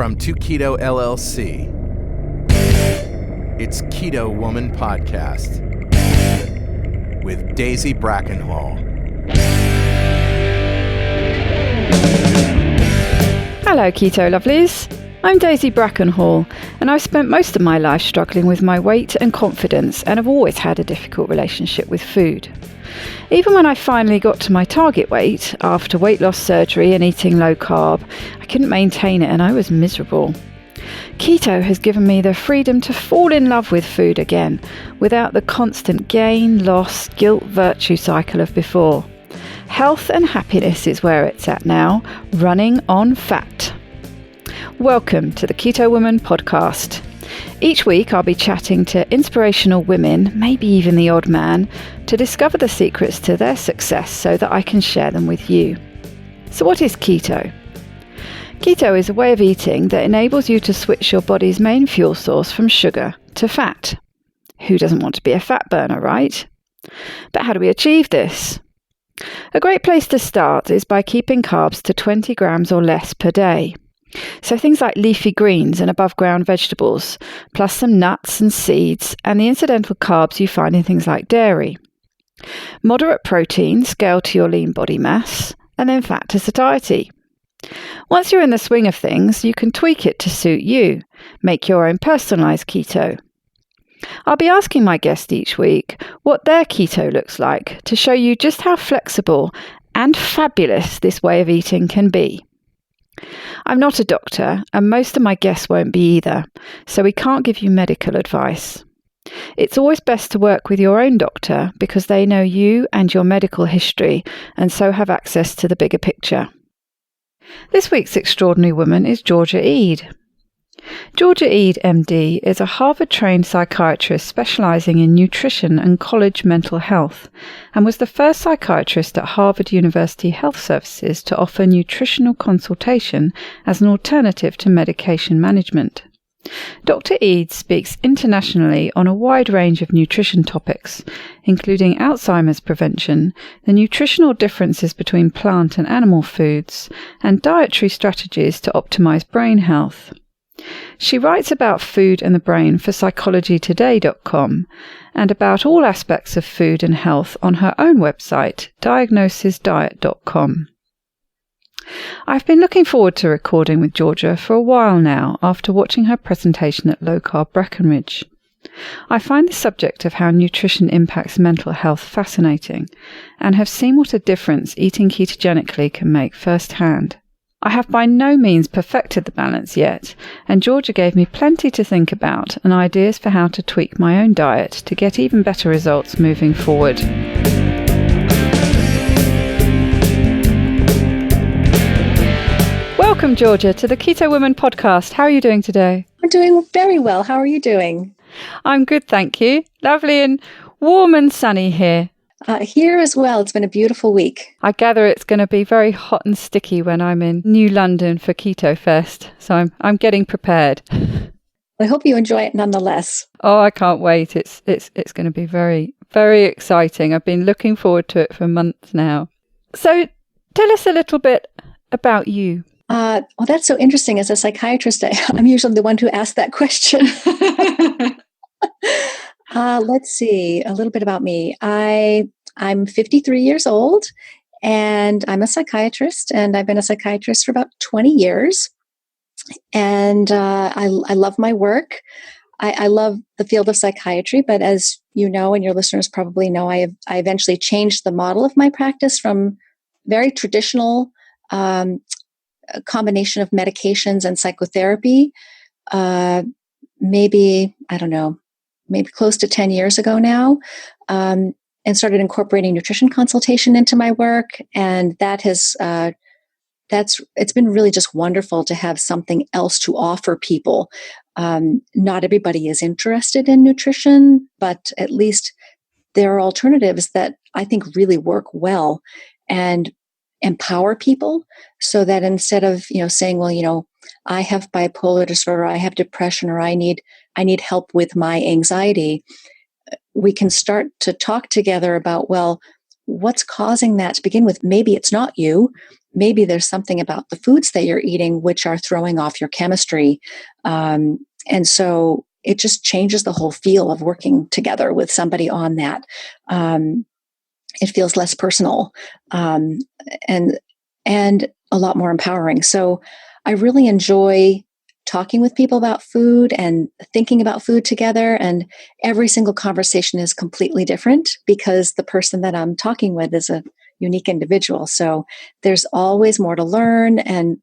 From To Keto LLC, it's Keto Woman Podcast with Daisy Brackenhall. Hello, Keto lovelies. I'm Daisy Brackenhall, and I've spent most of my life struggling with my weight and confidence, and have always had a difficult relationship with food. Even when I finally got to my target weight, after weight loss surgery and eating low carb, I couldn't maintain it and I was miserable. Keto has given me the freedom to fall in love with food again, without the constant gain, loss, guilt, virtue cycle of before. Health and happiness is where it's at now, running on fat. Welcome to the Keto Woman Podcast. Each week I'll be chatting to inspirational women, maybe even the odd man, to discover the secrets to their success so that I can share them with you. So what is keto? Keto is a way of eating that enables you to switch your body's main fuel source from sugar to fat. Who doesn't want to be a fat burner, right? But how do we achieve this? A great place to start is by keeping carbs to 20 grams or less per day. So things like leafy greens and above ground vegetables, plus some nuts and seeds, and the incidental carbs you find in things like dairy. Moderate protein, scale to your lean body mass, and then fat to satiety. Once you're in the swing of things, you can tweak it to suit you. Make your own personalized keto. I'll be asking my guest each week what their keto looks like to show you just how flexible and fabulous this way of eating can be. I'm not a doctor, and most of my guests won't be either, so we can't give you medical advice. It's always best to work with your own doctor because they know you and your medical history, and so have access to the bigger picture. This week's extraordinary woman is Georgia Ede. Georgia Ede, MD, is a Harvard-trained psychiatrist specializing in nutrition and college mental health, and was the first psychiatrist at Harvard University Health Services to offer nutritional consultation as an alternative to medication management. Dr. Ede speaks internationally on a wide range of nutrition topics, including Alzheimer's prevention, the nutritional differences between plant and animal foods, and dietary strategies to optimize brain health. She writes about food and the brain for psychologytoday.com and about all aspects of food and health on her own website, diagnosisdiet.com. I've been looking forward to recording with Georgia for a while now after watching her presentation at Low Carb Breckenridge. I find the subject of how nutrition impacts mental health fascinating and have seen what a difference eating ketogenically can make firsthand. I have by no means perfected the balance yet, and Georgia gave me plenty to think about and ideas for how to tweak my own diet to get even better results moving forward. Welcome, Georgia, to the Keto Woman Podcast. How are you doing today? I'm doing very well. How are you doing? I'm good, thank you. Lovely and warm and sunny here. Here as well. It's been a beautiful week. I gather it's going to be very hot and sticky when I'm in New London for Keto Fest, so I'm getting prepared. I hope you enjoy it nonetheless. Oh, I can't wait. It's going to be very, very exciting. I've been looking forward to it for months now. So tell us a little bit about you. Well, that's so interesting. As a psychiatrist, I'm usually the one who asks that question. Let's see, a little bit about me. I'm 53 years old, and I'm a psychiatrist, and I've been a psychiatrist for about 20 years. And I love my work. I love the field of psychiatry, but as you know, and your listeners probably know, I eventually changed the model of my practice from very traditional combination of medications and psychotherapy, maybe close to 10 years ago now, and started incorporating nutrition consultation into my work. And that has, it's been really just wonderful to have something else to offer people. Not everybody is interested in nutrition, but at least there are alternatives that I think really work well and empower people, so that instead of, saying, well, I have bipolar disorder, I have depression, or I need help with my anxiety, we can start to talk together about, well, what's causing that to begin with? Maybe it's not you. maybe there's something about the foods that you're eating which are throwing off your chemistry. And so it just changes the whole feel of working together with somebody on that. It feels less personal, and a lot more empowering. So I really enjoy talking with people about food and thinking about food together. And every single conversation is completely different because the person that I'm talking with is a unique individual. So there's always more to learn and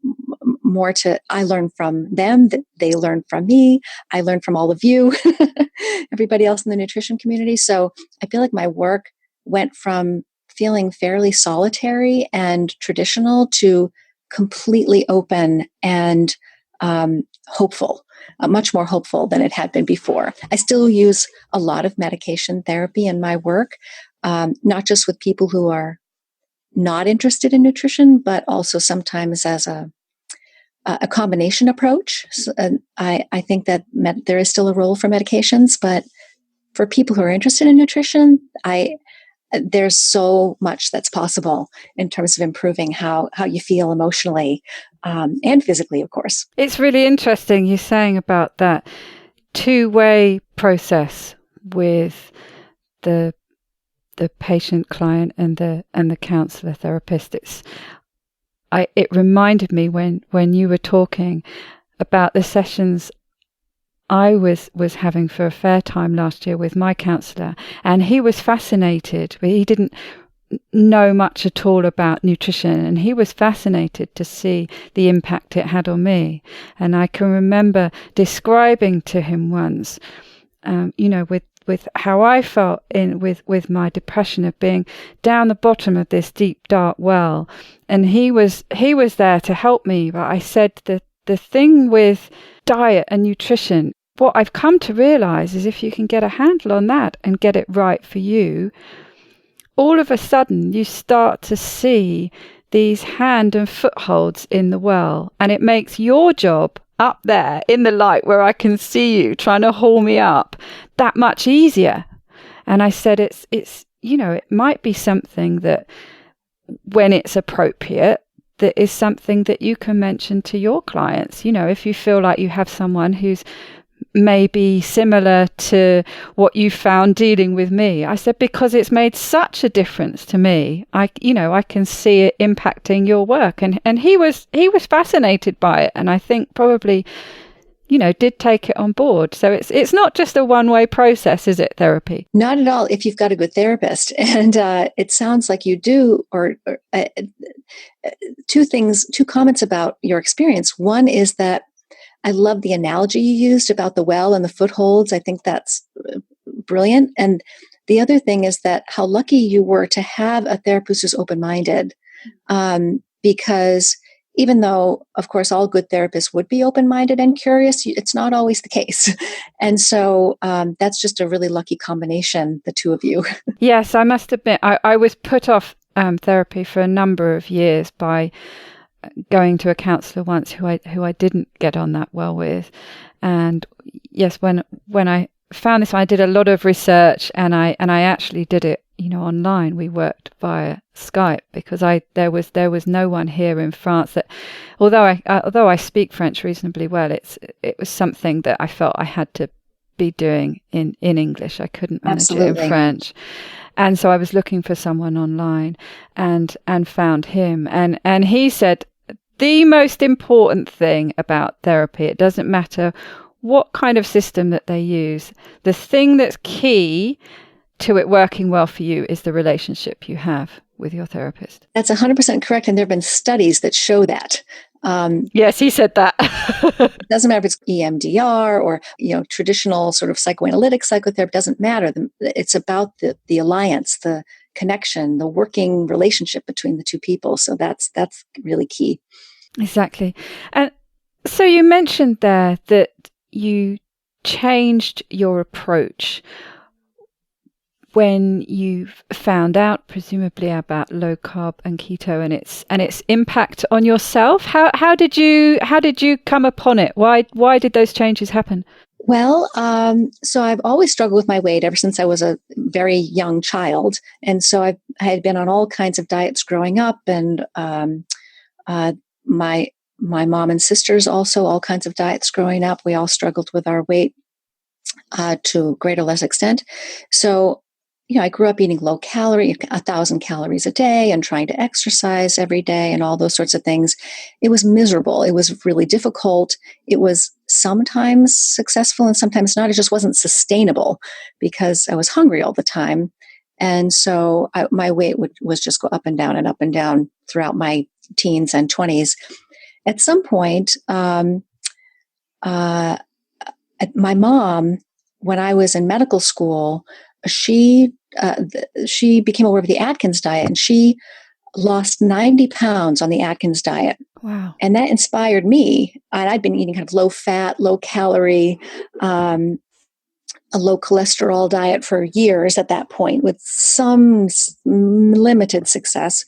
I learn from them, that they learn from me. I learn from all of you, everybody else in the nutrition community. So I feel like my work went from feeling fairly solitary and traditional to completely open and hopeful, much more hopeful than it had been before. I still use a lot of medication therapy in my work, not just with people who are not interested in nutrition, but also sometimes as a combination approach. So, I think that there is still a role for medications, but for people who are interested in nutrition, there's so much that's possible in terms of improving how you feel emotionally and physically, of course. It's really interesting you're saying about that two-way process with the patient, client, and the counselor therapist. It reminded me when you were talking about the sessions I was having for a fair time last year with my counsellor, and he was fascinated. He didn't know much at all about nutrition, and he was fascinated to see the impact it had on me. And I can remember describing to him once, with how I felt with my depression of being down the bottom of this deep dark well, and he was there to help me. But I said that the thing with diet and nutrition, what I've come to realize is if you can get a handle on that and get it right for you, all of a sudden you start to see these hand and footholds in the well, and it makes your job up there in the light where I can see you trying to haul me up that much easier. And I said it's it might be something that when it's appropriate, that is something that you can mention to your clients. If you feel like you have someone who's maybe similar to what you found dealing with me. I said, because it's made such a difference to me. I can see it impacting your work. And he was fascinated by it. And I think probably, did take it on board. So it's not just a one-way process, is it, therapy? Not at all, if you've got a good therapist. And it sounds like you do, or two comments about your experience. One is that I love the analogy you used about the well and the footholds. I think that's brilliant. And the other thing is that how lucky you were to have a therapist who's open-minded, because even though, of course, all good therapists would be open-minded and curious, it's not always the case. And so that's just a really lucky combination, the two of you. Yes, I must admit, I was put off therapy for a number of years by going to a counsellor once who I didn't get on that well with. And yes, when I found this, I did a lot of research, and I actually did it online. We worked via Skype because there was no one here in France that, although I speak French reasonably well, it was something that I felt I had to be doing in English. I couldn't manage it in French. And so I was looking for someone online and found him. And he said, the most important thing about therapy, it doesn't matter what kind of system that they use, the thing that's key to it working well for you is the relationship you have with your therapist. That's 100% correct. And there have been studies that show that. Yes, he said that. It doesn't matter if it's EMDR or traditional sort of psychoanalytic psychotherapy, doesn't matter. It's about the alliance, the connection, the working relationship between the two people. So that's really key. Exactly. And so you mentioned there that you changed your approach when you found out, presumably, about low carb and keto and its impact on yourself. How did you come upon it? Why did those changes happen? Well, so I've always struggled with my weight ever since I was a very young child, and so I had been on all kinds of diets growing up, and My mom and sisters also, all kinds of diets growing up. We all struggled with our weight to a greater or less extent. So, I grew up eating low calorie, 1,000 calories a day, and trying to exercise every day and all those sorts of things. It was miserable. It was really difficult. It was sometimes successful and sometimes not. It just wasn't sustainable because I was hungry all the time. And so my weight was just go up and down throughout my teens and 20s. At some point, my mom, when I was in medical school, she became aware of the Atkins diet, and she lost 90 pounds on the Atkins diet. Wow. And that inspired me. And I'd been eating kind of low fat, low calorie, a low cholesterol diet for years at that point with some limited success.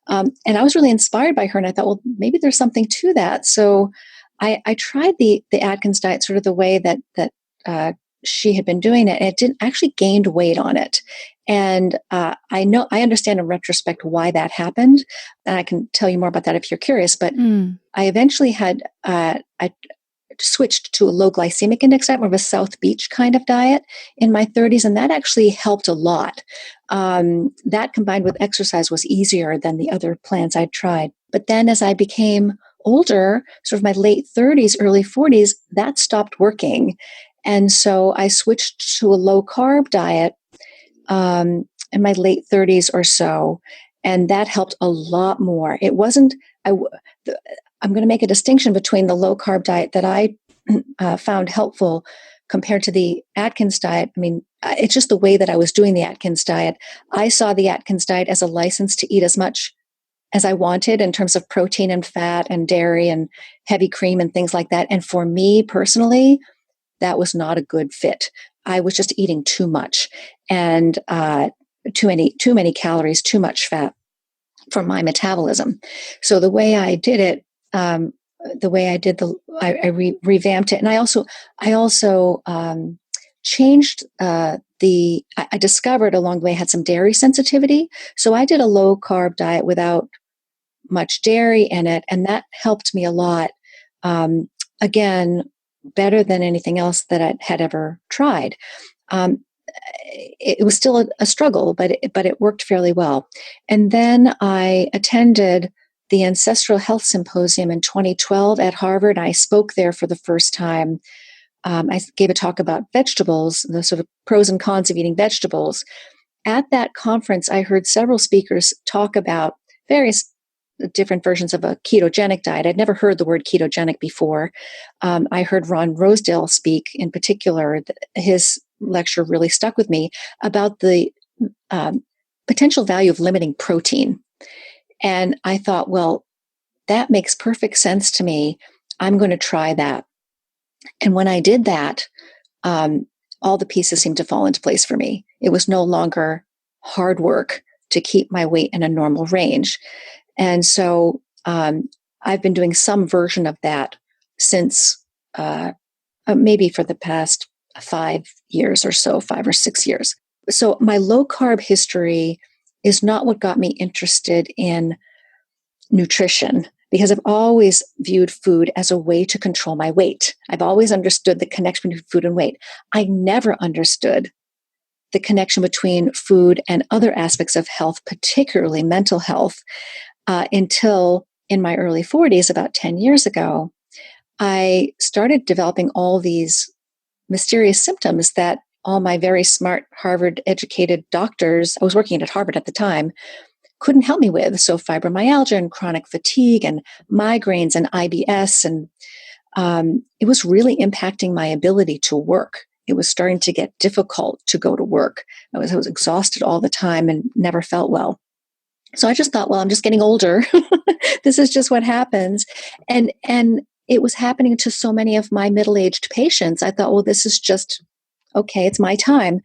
And I was really inspired by her. And I thought, well, maybe there's something to that. So I tried the Atkins diet sort of the way that she had been doing it. And it didn't actually gained weight on it. And I understand in retrospect why that happened. And I can tell you more about that if you're curious. But I eventually had, I switched to a low glycemic index diet, more of a South Beach kind of diet in my 30s. And that actually helped a lot. That combined with exercise was easier than the other plans I'd tried. But then as I became older, sort of my late 30s, early 40s, that stopped working. And so I switched to a low carb diet in my late 30s or so. And that helped a lot more. It wasn't, I'm going to make a distinction between the low carb diet that I found helpful compared to the Atkins diet. I mean, it's just the way that I was doing the Atkins diet. I saw the Atkins diet as a license to eat as much as I wanted in terms of protein and fat and dairy and heavy cream and things like that. And for me personally, that was not a good fit. I was just eating too much and too many calories, too much fat for my metabolism. So the way I did it, I revamped it, and I also changed I discovered along the way I had some dairy sensitivity. So I did a low carb diet without much dairy in it, and that helped me a lot. Again, better than anything else that I had ever tried. It was still a struggle, but it worked fairly well. And then I attended the Ancestral Health Symposium in 2012 at Harvard. I spoke there for the first time. I gave a talk about vegetables, the sort of pros and cons of eating vegetables. At that conference, I heard several speakers talk about various different versions of a ketogenic diet. I'd never heard the word ketogenic before. I heard Ron Rosedale speak in particular. His lecture really stuck with me about the potential value of limiting protein. And I thought, well, that makes perfect sense to me. I'm going to try that. And when I did that, all the pieces seemed to fall into place for me. It was no longer hard work to keep my weight in a normal range. And so I've been doing some version of that since maybe for the past 5 years or so, 5 or 6 years. So my low carb history is not what got me interested in nutrition, because I've always viewed food as a way to control my weight. I've always understood the connection between food and weight. I never understood the connection between food and other aspects of health, particularly mental health, until in my early 40s, about 10 years ago, I started developing all these mysterious symptoms that all my very smart Harvard-educated doctors, I was working at Harvard at the time, couldn't help me with. So fibromyalgia and chronic fatigue and migraines and IBS. And it was really impacting my ability to work. It was starting to get difficult to go to work. I was exhausted all the time and never felt well. So I just thought, well, I'm just getting older. This is just what happens. And it was happening to so many of my middle-aged patients. I thought, well, this is just, okay, it's my time.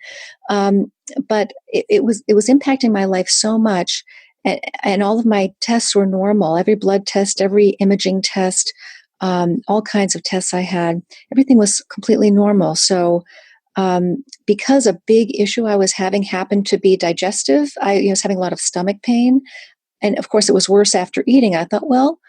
But it was impacting my life so much. And all of my tests were normal. Every blood test, every imaging test, all kinds of tests I had, everything was completely normal. So because a big issue I was having happened to be digestive, I was having a lot of stomach pain. And of course, it was worse after eating. I thought, well,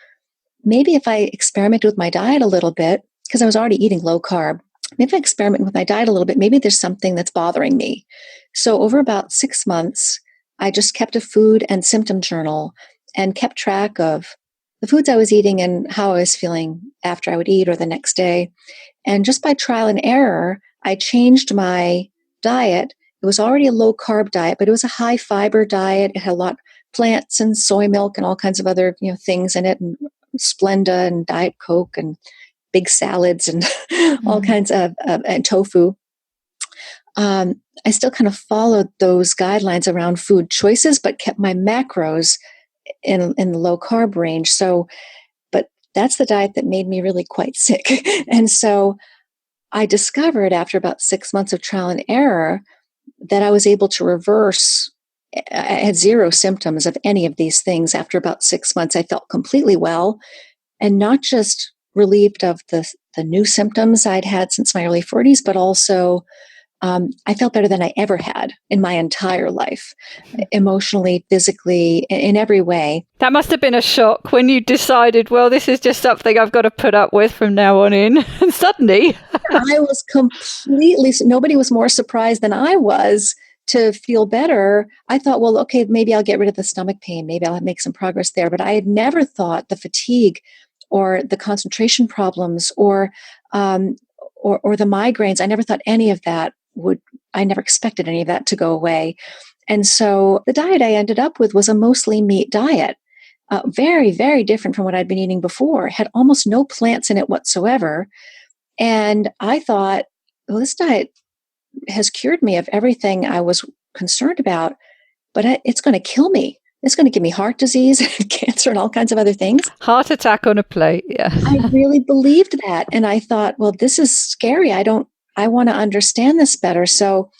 maybe if I experimented with my diet a little bit, because I was already eating low carb, maybe if I experiment with my diet a little bit, maybe there's something that's bothering me. So over about 6 months, I just kept a food and symptom journal and kept track of the foods I was eating and how I was feeling after I would eat or the next day. And just by trial and error, I changed my diet. It was already a low carb diet, but it was a high fiber diet. It had a lot of plants and soy milk and all kinds of other things in it, and Splenda and Diet Coke and big salads and all kinds of and tofu. I still kind of followed those guidelines around food choices, but kept my macros in the low carb range. So, but that's the diet that made me really quite sick. And so I discovered after about 6 months of trial and error that I was able to reverse. I had zero symptoms of any of these things. After about 6 months, I felt completely well, and not just relieved of the new symptoms I'd had since my early 40s, but also I felt better than I ever had in my entire life, emotionally, physically, in every way. That must have been a shock when you decided, well, this is just something I've got to put up with from now on in. And suddenly I was completely, nobody was more surprised than I was to feel better. I thought, well, okay, maybe I'll get rid of the stomach pain. Maybe I'll make some progress there. But I had never thought the fatigue or the concentration problems or the migraines, I never thought any of that I never expected any of that to go away. And so the diet I ended up with was a mostly meat diet, very, very different from what I'd been eating before. It had almost no plants in it whatsoever. And I thought, well, this diet has cured me of everything I was concerned about, but it's going to kill me. It's going to give me heart disease, cancer, and all kinds of other things. Heart attack on a plate, yeah. I really believed that. And I thought, well, this is scary. I want to understand this better. So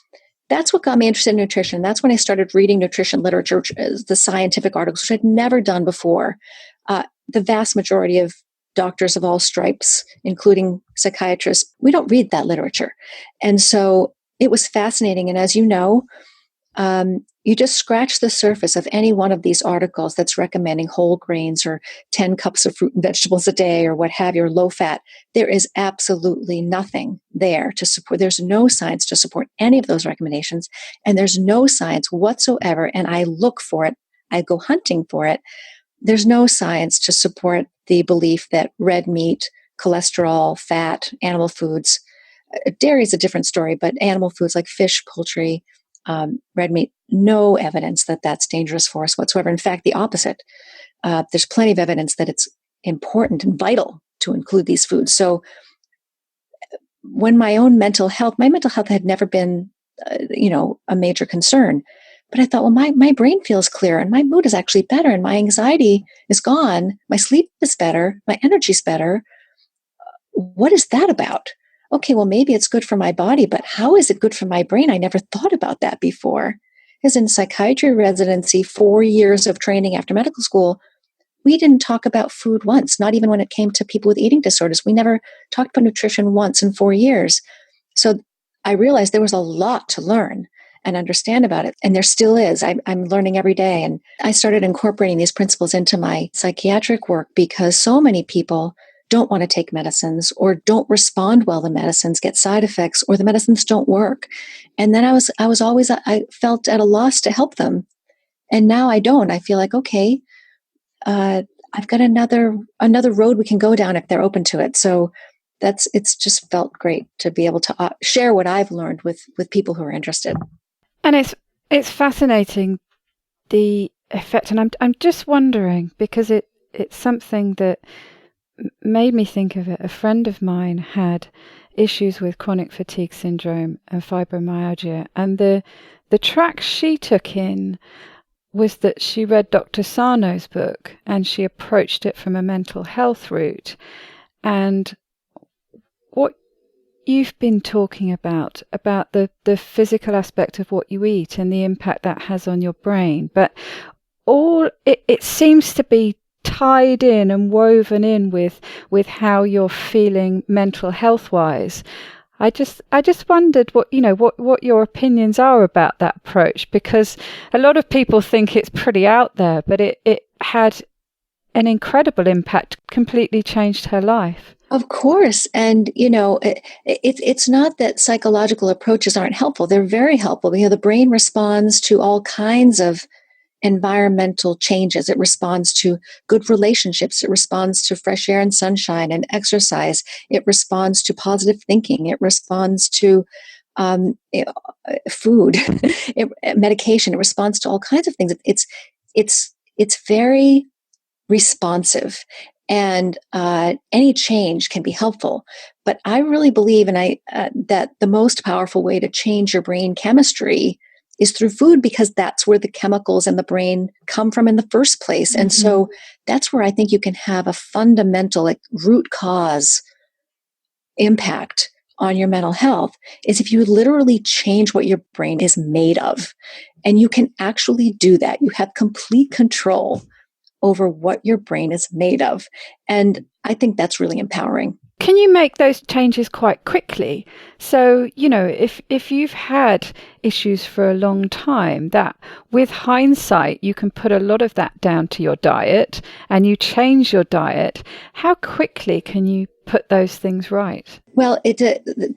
that's what got me interested in nutrition. That's when I started reading nutrition literature, the scientific articles, which I'd never done before. The vast majority of doctors of all stripes, including psychiatrists, we don't read that literature. And so it was fascinating. And as you know, you just scratch the surface of any one of these articles that's recommending whole grains or 10 cups of fruit and vegetables a day or what have you, or low fat. There is absolutely nothing there to support. There's no science to support any of those recommendations. And there's no science whatsoever. And I look for it. I go hunting for it. There's no science to support the belief that red meat, cholesterol, fat, animal foods, dairy is a different story, but animal foods like fish, poultry, red meat, no evidence that that's dangerous for us whatsoever. In fact, the opposite. There's plenty of evidence that it's important and vital to include these foods. So when my mental health had never been, a major concern. But I thought, well, my brain feels clear and my mood is actually better and my anxiety is gone. My sleep is better. My energy's better. What is that about? Okay, well, maybe it's good for my body, but how is it good for my brain? I never thought about that before. Because in psychiatry residency, 4 years of training after medical school, we didn't talk about food once, not even when it came to people with eating disorders. We never talked about nutrition once in 4 years. So I realized there was a lot to learn and understand about it. And there still is. I'm learning every day. And I started incorporating these principles into my psychiatric work because so many people don't want to take medicines or don't respond well to medicines, get side effects, or the medicines don't work. And then I felt at a loss to help them. And now I don't. I feel like, okay, I've got another road we can go down if they're open to it. So it's just felt great to be able to share what I've learned with people who are interested. And it's fascinating, the effect. And I'm just wondering, because it's something that made me think of it. A friend of mine had issues with chronic fatigue syndrome and fibromyalgia, and the track she took in was that she read Dr. Sarno's book and she approached it from a mental health route. And what you've been talking about the physical aspect of what you eat and the impact that has on your brain, but it seems to be tied in and woven in with how you're feeling mental health wise. I just wondered what your opinions are about that approach, because a lot of people think it's pretty out there, but it had an incredible impact, completely changed her life. Of course. And, it's not that psychological approaches aren't helpful. They're very helpful. The brain responds to all kinds of environmental changes. It responds to good relationships. It responds to fresh air and sunshine and exercise. It responds to positive thinking. It responds to food, medication. It responds to all kinds of things. It's very responsive, and any change can be helpful. But I really believe, that the most powerful way to change your brain chemistry is through food, because that's where the chemicals in the brain come from in the first place. And so that's where I think you can have a fundamental, root cause impact on your mental health, is if you literally change what your brain is made of. And you can actually do that. You have complete control over what your brain is made of. And I think that's really empowering. Can you make those changes quite quickly? So, if you've had issues for a long time, that with hindsight, you can put a lot of that down to your diet, and you change your diet, how quickly can you put those things right? Well,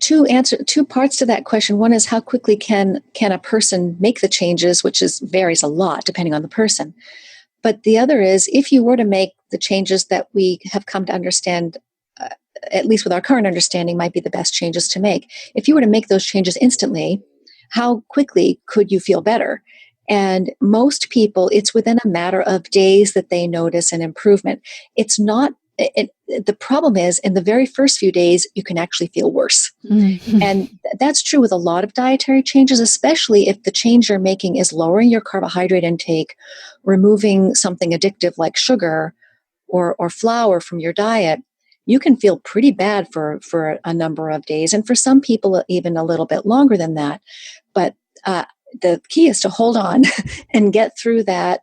two parts to that question. One is, how quickly can a person make the changes, which varies a lot depending on the person. But the other is, if you were to make the changes that we have come to understand, at least with our current understanding, might be the best changes to make. If you were to make those changes instantly, how quickly could you feel better? And most people, it's within a matter of days that they notice an improvement. It's not, the problem is, in the very first few days, you can actually feel worse. Mm-hmm. And that's true with a lot of dietary changes, especially if the change you're making is lowering your carbohydrate intake, removing something addictive like sugar or flour from your diet. You can feel pretty bad for a number of days, and for some people even a little bit longer than that. But the key is to hold on and get through that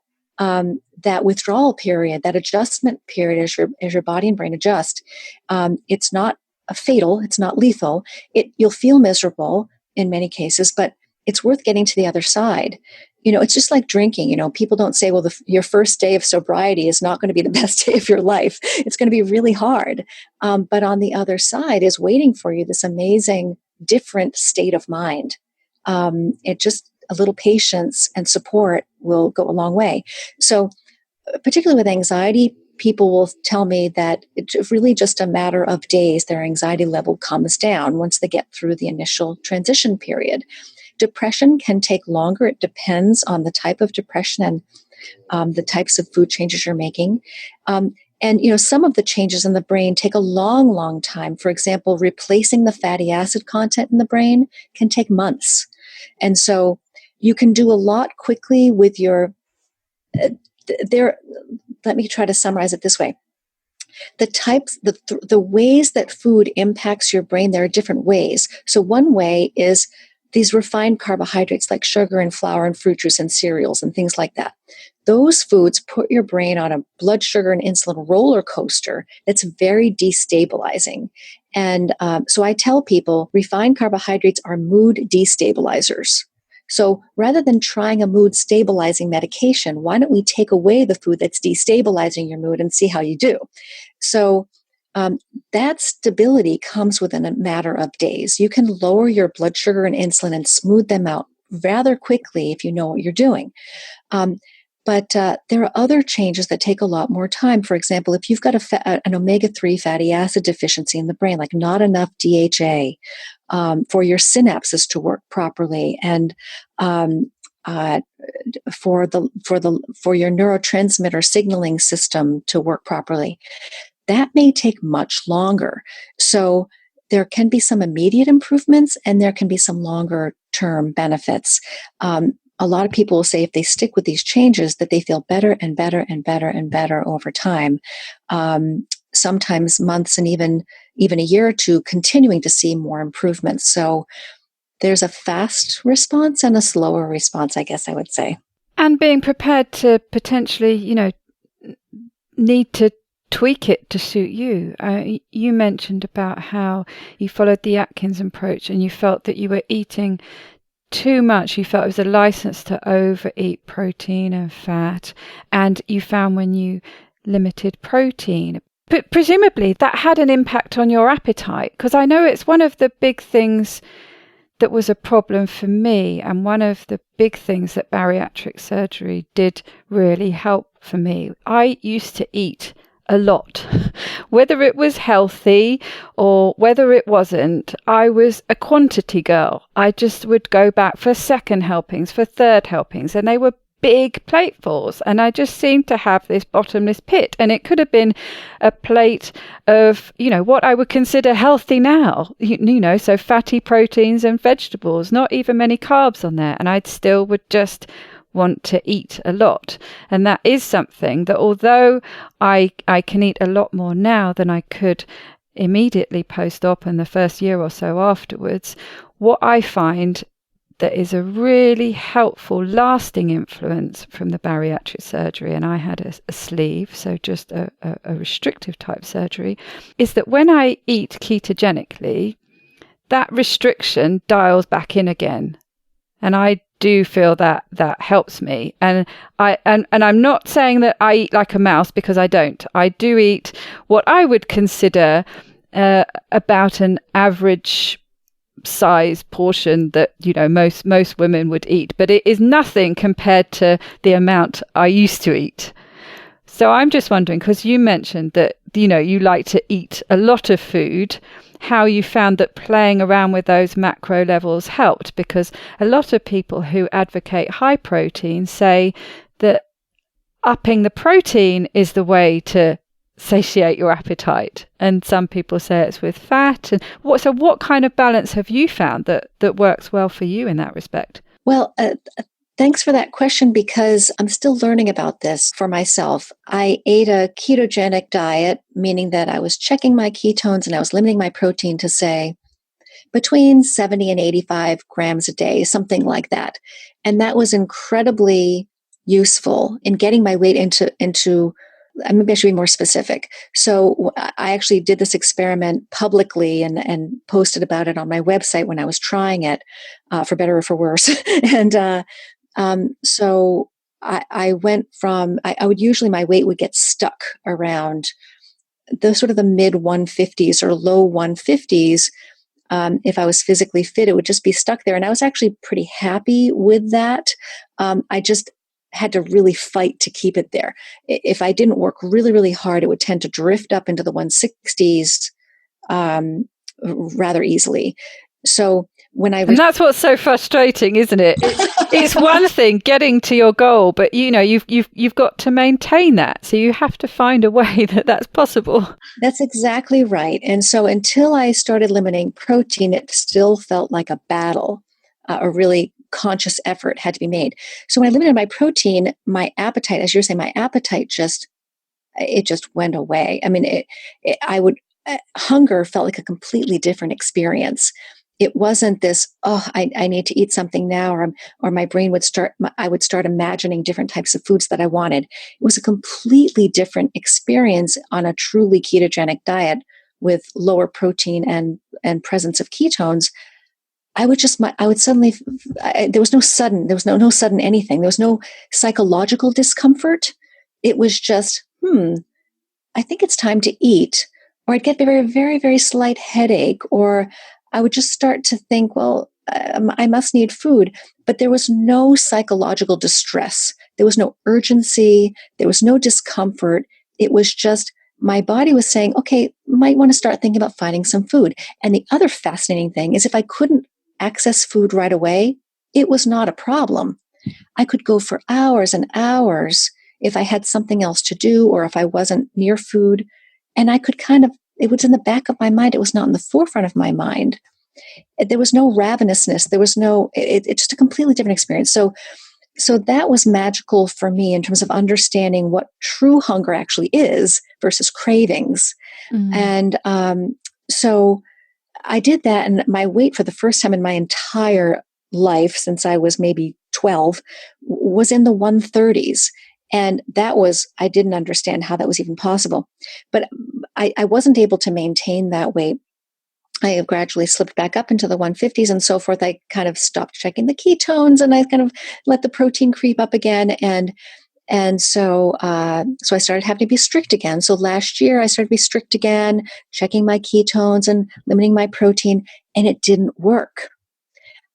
withdrawal period, that adjustment period, as your body and brain adjust. It's not fatal, it's not lethal. You'll feel miserable in many cases, but it's worth getting to the other side. It's just like drinking. People don't say, well, your first day of sobriety is not going to be the best day of your life. It's going to be really hard. But on the other side is waiting for you this amazing, different state of mind. A little patience and support will go a long way. So particularly with anxiety, people will tell me that it's really just a matter of days. Their anxiety level comes down once they get through the initial transition period. Depression can take longer. It depends on the type of depression and the types of food changes you're making. And some of the changes in the brain take a long, long time. For example, replacing the fatty acid content in the brain can take months. And so you can do a lot quickly with your, let me try to summarize it this way. The ways that food impacts your brain, there are different ways. So one way is these refined carbohydrates like sugar and flour and fruit juice and cereals and things like that. Those foods put your brain on a blood sugar and insulin roller coaster that's very destabilizing. And so I tell people refined carbohydrates are mood destabilizers. So rather than trying a mood stabilizing medication, why don't we take away the food that's destabilizing your mood and see how you do? So that stability comes within a matter of days. You can lower your blood sugar and insulin and smooth them out rather quickly if you know what you're doing. But there are other changes that take a lot more time. For example, if you've got an omega-3 fatty acid deficiency in the brain, like not enough DHA for your synapses to work properly, and for your neurotransmitter signaling system to work properly, that may take much longer. So there can be some immediate improvements, and there can be some longer term benefits. A lot of people will say if they stick with these changes that they feel better and better and better and better over time. Sometimes months and even a year or two, continuing to see more improvements. So there's a fast response and a slower response, I guess I would say. And being prepared to potentially, need to tweak it to suit you. You mentioned about how you followed the Atkins approach and you felt that you were eating too much. You felt it was a license to overeat protein and fat. And you found when you limited protein. But presumably that had an impact on your appetite, because I know it's one of the big things that was a problem for me, and one of the big things that bariatric surgery did really help for me. I used to eat a lot, whether it was healthy or whether it wasn't. I was a quantity girl. I just would go back for second helpings, for third helpings, and they were big platefuls, and I just seemed to have this bottomless pit. And it could have been a plate of, what I would consider healthy now, so fatty proteins and vegetables, not even many carbs on there, and I still would just want to eat a lot. And that is something that, although I can eat a lot more now than I could immediately post-op and the first year or so afterwards, what I find that is a really helpful, lasting influence from the bariatric surgery, and I had a sleeve, so just a restrictive type surgery, is that when I eat ketogenically, that restriction dials back in again. And I do feel that helps me. And I'm not saying that I eat like a mouse, because I don't. I do eat what I would consider about an average size portion that most women would eat, but it is nothing compared to the amount I used to eat. So I'm just wondering, because you mentioned that you like to eat a lot of food, how you found that playing around with those macro levels helped, because a lot of people who advocate high protein say that upping the protein is the way to satiate your appetite, and some people say it's with fat. And what kind of balance have you found that works well for you in that respect? Well, thanks for that question, because I'm still learning about this for myself. I ate a ketogenic diet, meaning that I was checking my ketones and I was limiting my protein to, say, between 70 and 85 grams a day, something like that. And that was incredibly useful in getting my weight into maybe I should be more specific. So I actually did this experiment publicly and posted about it on my website when I was trying it, for better or for worse. And so I went from, I would usually, my weight would get stuck around the sort of the mid 150s or low 150s. If I was physically fit, it would just be stuck there. And I was actually pretty happy with that. I just had to really fight to keep it there. If I didn't work really, really hard, it would tend to drift up into the 160s rather easily. So when and that's what's so frustrating, isn't it? It's one thing getting to your goal, but you've got to maintain that. So you have to find a way that's possible. That's exactly right. And so until I started limiting protein, it still felt like a battle, a really conscious effort had to be made. So when I limited my protein, my appetite, as you're saying, my appetite just went away. I mean, hunger felt like a completely different experience. It wasn't this, I need to eat something now, or my brain would I would start imagining different types of foods that I wanted. It was a completely different experience on a truly ketogenic diet with lower protein and presence of ketones. I would suddenly, there was no sudden anything. There was no psychological discomfort. It was just, I think it's time to eat. Or I'd get a very, very, very slight headache, or I would just start to think, well, I must need food. But there was no psychological distress. There was no urgency. There was no discomfort. It was just, my body was saying, okay, might want to start thinking about finding some food. And the other fascinating thing is, if I couldn't access food right away, it was not a problem. I could go for hours and hours if I had something else to do, or if I wasn't near food. And I could it was in the back of my mind. It was not in the forefront of my mind. There was no ravenousness. There was it's just a completely different experience. So that was magical for me in terms of understanding what true hunger actually is versus cravings. Mm-hmm. And so I did that, and my weight for the first time in my entire life, since I was maybe 12, was in the 130s. And I didn't understand how that was even possible. But I wasn't able to maintain that weight. I have gradually slipped back up into the 150s and so forth. I kind of stopped checking the ketones, and I kind of let the protein creep up again. And And so I started having to be strict again. So last year I started to be strict again, checking my ketones and limiting my protein, and it didn't work.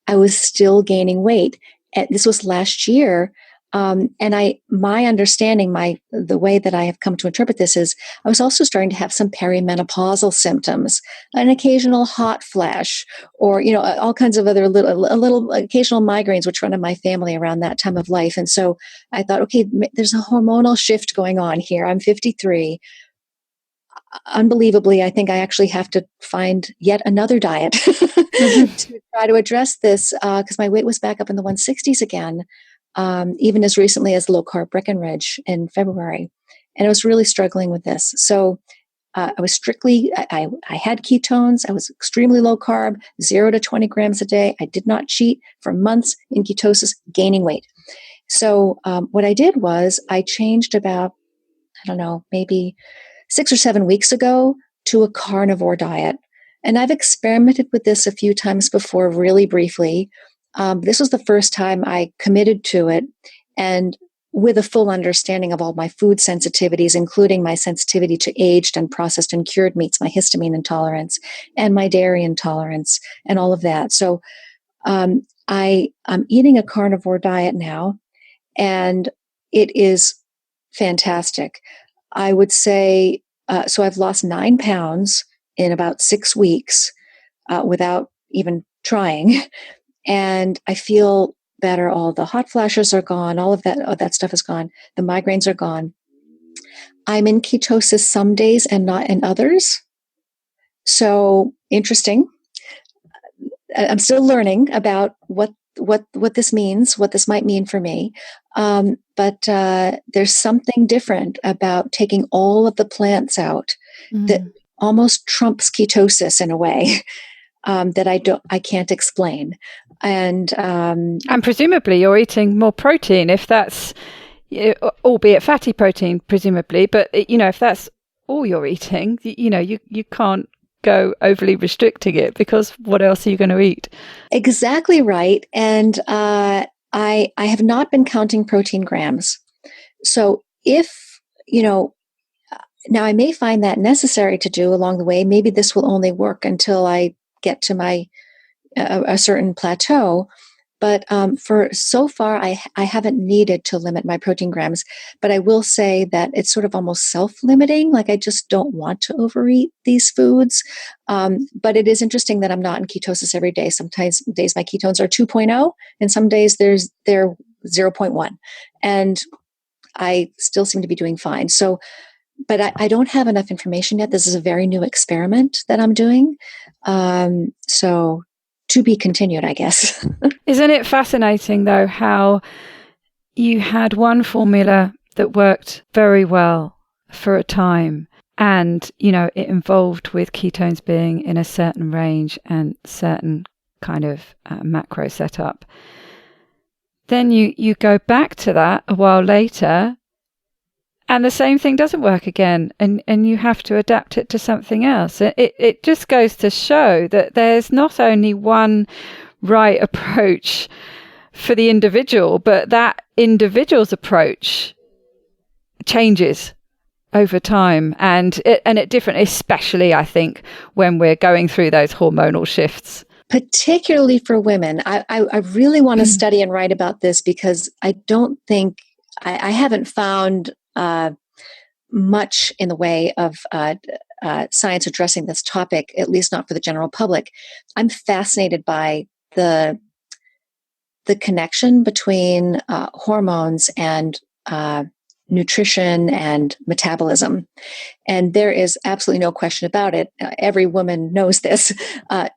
I was still gaining weight. And this was last year. My understanding, the way that I have come to interpret this is I was also starting to have some perimenopausal symptoms, an occasional hot flash, or, all kinds of other little occasional migraines, which run in my family around that time of life. And so I thought, okay, there's a hormonal shift going on here. I'm 53. Unbelievably, I think I actually have to find yet another diet to try to address this, because my weight was back up in the 160s again, even as recently as low carb Breckenridge in February. And I was really struggling with this. So I was strictly, I had ketones. I was extremely low carb, 0 to 20 grams a day. I did not cheat for months in ketosis, gaining weight. So what I did was I changed about, I don't know, maybe 6 or 7 weeks ago to a carnivore diet. And I've experimented with this a few times before, really briefly. This was the first time I committed to it, and with a full understanding of all my food sensitivities, including my sensitivity to aged and processed and cured meats, my histamine intolerance, and my dairy intolerance, and all of that. So I'm eating a carnivore diet now, and it is fantastic. I would say, so I've lost 9 pounds in about 6 weeks without even trying. And I feel better. All the hot flashes are gone. All of that stuff is gone. The migraines are gone. I'm in ketosis some days and not in others. So interesting. I'm still learning about what this means, what this might mean for me. But there's something different about taking all of the plants out that almost trumps ketosis in a way that I can't explain. And presumably you're eating more protein, if that's, albeit fatty protein, presumably. But if that's all you're eating, you can't go overly restricting it, because what else are you going to eat? Exactly right. And I have not been counting protein grams. So if, now I may find that necessary to do along the way. Maybe this will only work until I get to my a certain plateau. But for so far, I haven't needed to limit my protein grams. But I will say that it's sort of almost self-limiting. Like I just don't want to overeat these foods. But it is interesting that I'm not in ketosis every day. Sometimes days my ketones are 2.0, and some days they're 0.1. And I still seem to be doing fine. So, but I don't have enough information yet. This is a very new experiment that I'm doing. So to be continued, I guess. Isn't it fascinating, though, how you had one formula that worked very well for a time, and, it involved with ketones being in a certain range and certain kind of macro setup. Then you go back to that a while later, and the same thing doesn't work again, and you have to adapt it to something else. It just goes to show that there's not only one right approach for the individual, but that individual's approach changes over time, and it different, especially I think when we're going through those hormonal shifts. Particularly for women. I really want to study and write about this, because I don't think I haven't found much in the way of science addressing this topic, at least not for the general public. I'm fascinated by the connection between hormones and nutrition and metabolism. And there is absolutely no question about it. Every woman knows this.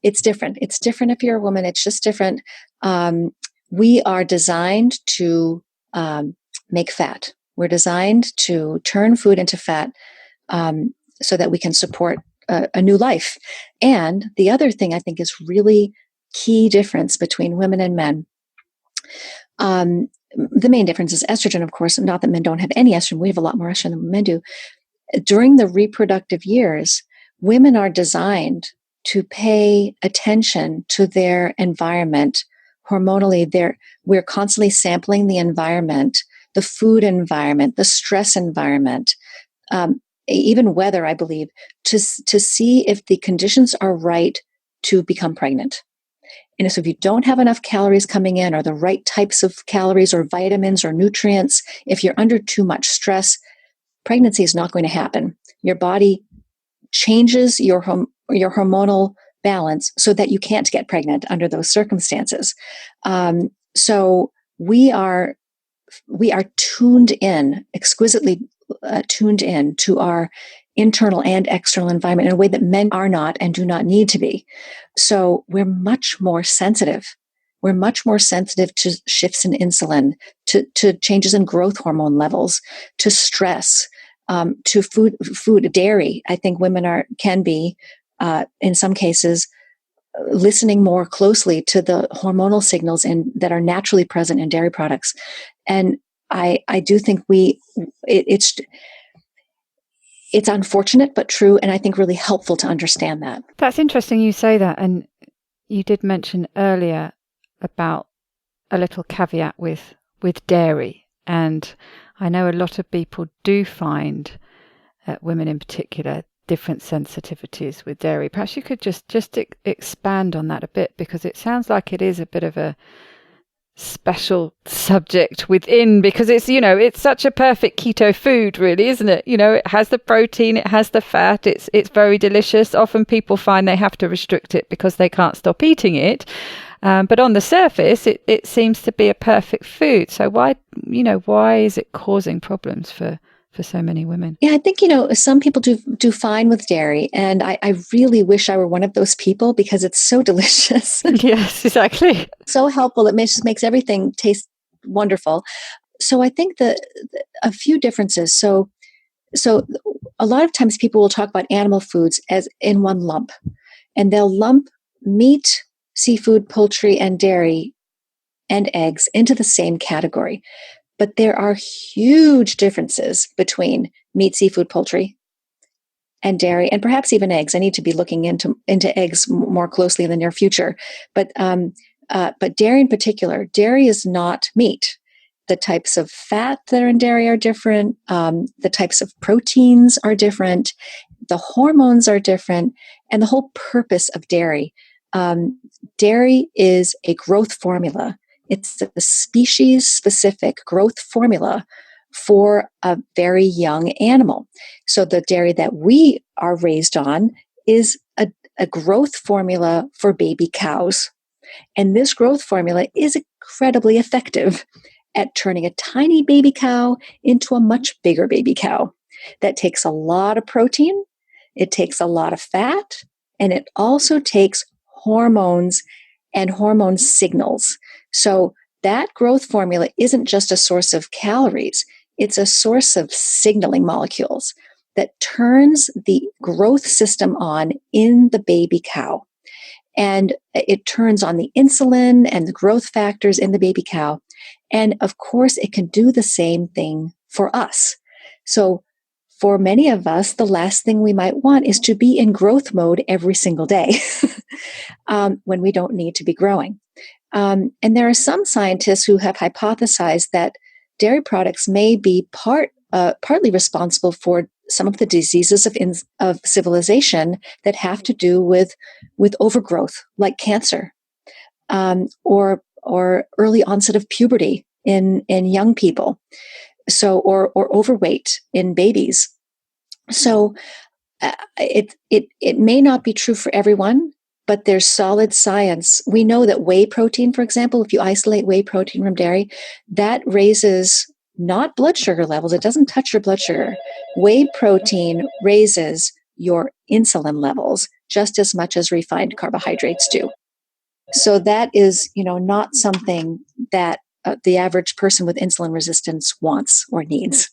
It's different. It's different if you're a woman. It's just different. We are designed to make fat. We're designed to turn food into fat so that we can support a new life. And the other thing I think is really key difference between women and men. The main difference is estrogen, of course. Not that men don't have any estrogen. We have a lot more estrogen than men do. During the reproductive years, women are designed to pay attention to their environment hormonally. We're constantly sampling the environment the food environment, the stress environment, even weather, I believe, to see if the conditions are right to become pregnant. And so if you don't have enough calories coming in, or the right types of calories or vitamins or nutrients, if you're under too much stress, pregnancy is not going to happen. Your body changes your hormonal balance so that you can't get pregnant under those circumstances. So we are tuned in, exquisitely tuned in to our internal and external environment in a way that men are not and do not need to be. So we're much more sensitive. We're much more sensitive to shifts in insulin, to changes in growth hormone levels, to stress, to food, dairy. I think women can be, in some cases, listening more closely to the hormonal signals that are naturally present in dairy products. And I do think it's unfortunate, but true, and I think really helpful to understand that. That's interesting you say that. And you did mention earlier about a little caveat with dairy. And I know a lot of people do find, women in particular, different sensitivities with dairy. Perhaps you could just expand on that a bit, because it sounds like it is a bit of a special subject within, because it's such a perfect keto food, really, isn't it? It has the protein, it has the fat, it's very delicious. Often people find they have to restrict it because they can't stop eating it, but on the surface it seems to be a perfect food. So why is it causing problems for so many women? Yeah, I think, some people do fine with dairy, and I really wish I were one of those people, because it's so delicious. Yes, exactly. So helpful. It just makes everything taste wonderful. So I think a few differences. So a lot of times people will talk about animal foods as in one lump, and they'll lump meat, seafood, poultry, and dairy and eggs into the same category. But there are huge differences between meat, seafood, poultry, and dairy, and perhaps even eggs. I need to be looking into eggs more closely in the near future. But dairy in particular, dairy is not meat. The types of fat that are in dairy are different. The types of proteins are different. The hormones are different, and the whole purpose of dairy. Dairy is a growth formula. It's a species-specific growth formula for a very young animal. So the dairy that we are raised on is a growth formula for baby cows. And this growth formula is incredibly effective at turning a tiny baby cow into a much bigger baby cow. That takes a lot of protein, it takes a lot of fat, and it also takes hormones and hormone signals. So that growth formula isn't just a source of calories, it's a source of signaling molecules that turns the growth system on in the baby cow. And it turns on the insulin and the growth factors in the baby cow. And of course, it can do the same thing for us. So for many of us, the last thing we might want is to be in growth mode every single day when we don't need to be growing. And there are some scientists who have hypothesized that dairy products may be partly responsible for some of the diseases of civilization that have to do with overgrowth, like cancer, or early onset of puberty in young people, so or overweight in babies. So it may not be true for everyone, but there's solid science. We know that whey protein, for example, if you isolate whey protein from dairy, that raises not blood sugar levels. It doesn't touch your blood sugar. Whey protein raises your insulin levels just as much as refined carbohydrates do. So that is, not something that the average person with insulin resistance wants or needs.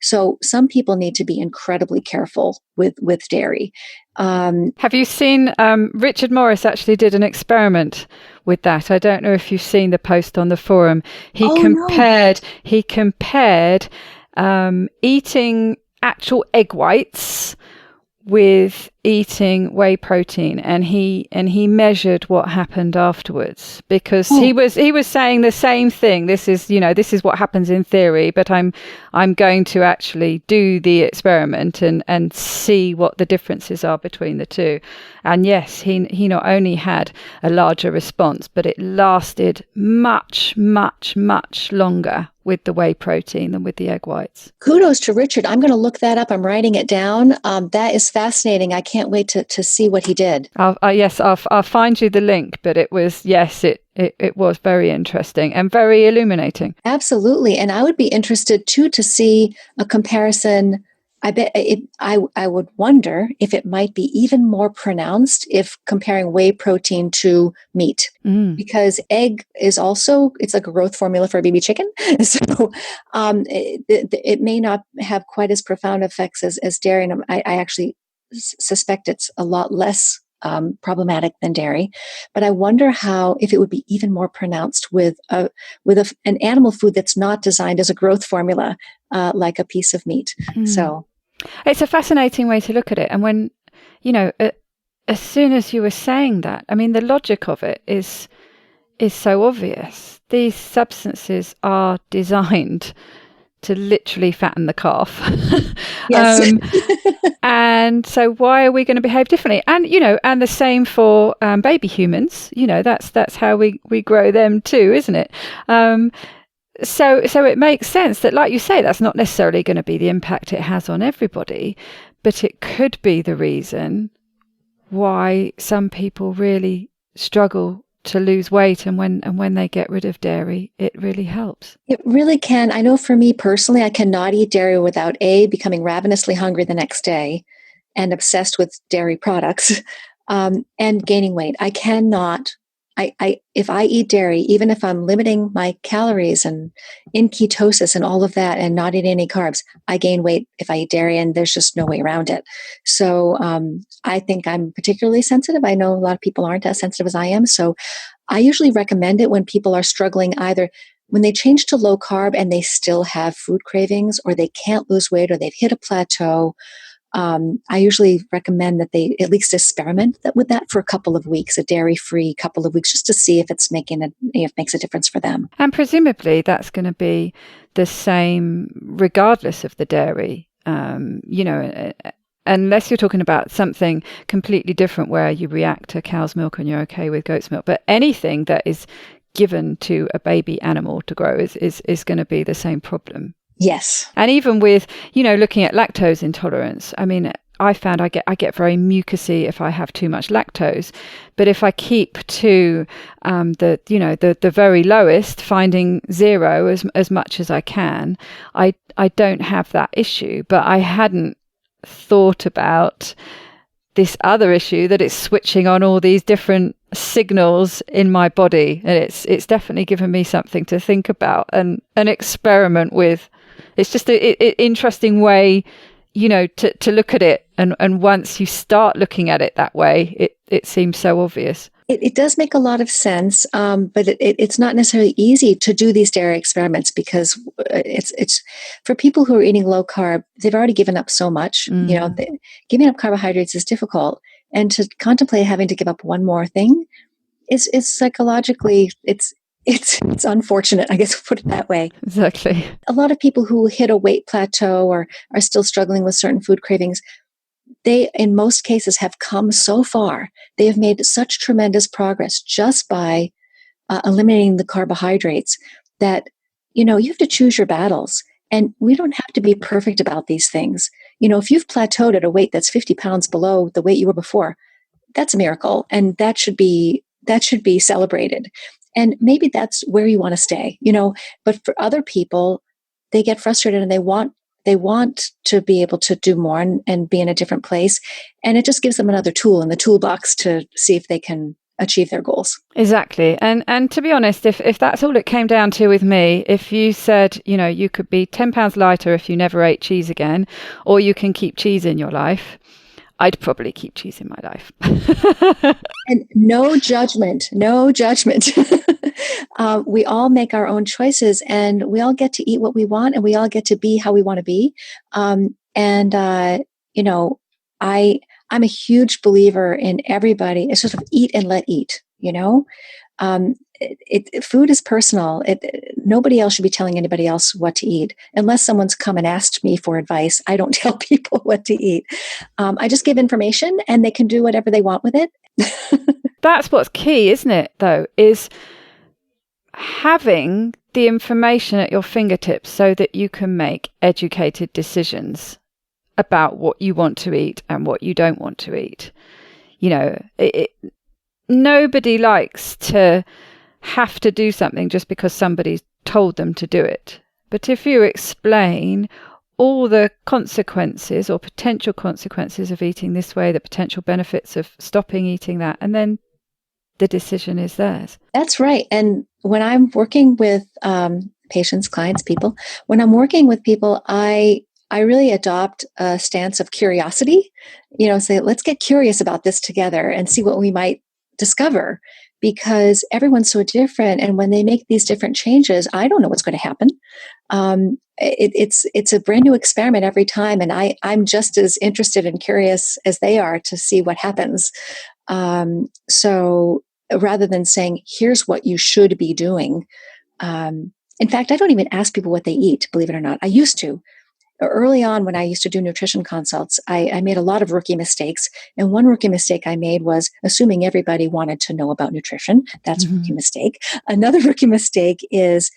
So some people need to be incredibly careful with dairy. Have you seen, Richard Morris actually did an experiment with that. I don't know if you've seen the post on the forum. He compared eating actual egg whites with eating whey protein, and he measured what happened afterwards, because he was saying the same thing. This is what happens in theory, but I'm going to actually do the experiment and see what the differences are between the two. And yes, he not only had a larger response, but it lasted much, much, much longer with the whey protein than with the egg whites. Kudos to Richard. I'm going to look that up. I'm writing it down. That is fascinating. I can't wait to see what he did. I'll find you the link, but it was very interesting and very illuminating. Absolutely. And I would be interested too to see a comparison. I bet I would wonder if it might be even more pronounced if comparing whey protein to meat, because egg is also, it's like a growth formula for a baby chicken. So it may not have quite as profound effects as dairy. And I actually suspect it's a lot less problematic than dairy, but I wonder if it would be even more pronounced with an animal food that's not designed as a growth formula, like a piece of meat. So it's a fascinating way to look at it. And when, as soon as you were saying that, I mean, the logic of it is so obvious. These substances are designed to literally fatten the calf. Yes. And so why are we going to behave differently? And, and the same for baby humans, that's how we grow them too, isn't it? So it makes sense that, like you say, that's not necessarily going to be the impact it has on everybody, but it could be the reason why some people really struggle to lose weight, and when they get rid of dairy, it really helps. It really can. I know for me personally, I cannot eat dairy without becoming ravenously hungry the next day and obsessed with dairy products, and gaining weight. I cannot. If I eat dairy, even if I'm limiting my calories and in ketosis and all of that and not eating any carbs, I gain weight if I eat dairy, and there's just no way around it. So I think I'm particularly sensitive. I know a lot of people aren't as sensitive as I am. So I usually recommend it when people are struggling, either when they change to low carb and they still have food cravings, or they can't lose weight, or they've hit a plateau. I usually recommend that they at least experiment with that for a couple of weeks, a dairy-free couple of weeks, just to see if it makes a difference for them. And presumably that's going to be the same regardless of the dairy, unless you're talking about something completely different where you react to cow's milk and you're okay with goat's milk. But anything that is given to a baby animal to grow is going to be the same problem. Yes. And even with, looking at lactose intolerance, I mean, I found I get very mucousy if I have too much lactose. But if I keep to the very lowest, finding 0 as much as I can, I don't have that issue. But I hadn't thought about this other issue, that it's switching on all these different signals in my body, and it's definitely given me something to think about and experiment with. It's just an interesting way, to look at it. And once you start looking at it that way, it seems so obvious. It does make a lot of sense, but it's not necessarily easy to do these dairy experiments, because it's for people who are eating low carb, they've already given up so much. Giving up carbohydrates is difficult, and to contemplate having to give up one more thing is psychologically it's unfortunate, I guess, put it that way. Exactly. A lot of people who hit a weight plateau or are still struggling with certain food cravings, they, in most cases, have come so far. They have made such tremendous progress just by eliminating the carbohydrates that, you have to choose your battles. And we don't have to be perfect about these things. If you've plateaued at a weight that's 50 pounds below the weight you were before, that's a miracle. And that should be celebrated. And maybe that's where you want to stay, but for other people, they get frustrated and they want to be able to do more and be in a different place. And it just gives them another tool in the toolbox to see if they can achieve their goals. Exactly. And to be honest, if that's all it came down to with me, if you said, you could be 10 pounds lighter if you never ate cheese again, or you can keep cheese in your life, I'd probably keep cheese in my life. And no judgment. We all make our own choices, and we all get to eat what we want, and we all get to be how we want to be. I'm a huge believer in everybody. It's sort of eat and let eat, food is personal. Nobody else should be telling anybody else what to eat. Unless someone's come and asked me for advice, I don't tell people what to eat. I just give information and they can do whatever they want with it. That's what's key, isn't it, though, is having the information at your fingertips so that you can make educated decisions about what you want to eat and what you don't want to eat. Nobody likes to have to do something just because somebody's told them to do it. But if you explain all the consequences or potential consequences of eating this way, the potential benefits of stopping eating that, and then the decision is theirs. That's right. And when I'm working with patients, clients, people, when I'm working with people, I really adopt a stance of curiosity, say, let's get curious about this together and see what we might discover, because everyone's so different. And when they make these different changes, I don't know what's going to happen. It's a brand new experiment every time. And I'm just as interested and curious as they are to see what happens. So rather than saying, here's what you should be doing. In fact, I don't even ask people what they eat, believe it or not. I used to. Early on, when I used to do nutrition consults, I made a lot of rookie mistakes. And one rookie mistake I made was assuming everybody wanted to know about nutrition. That's a rookie mistake. Another rookie mistake is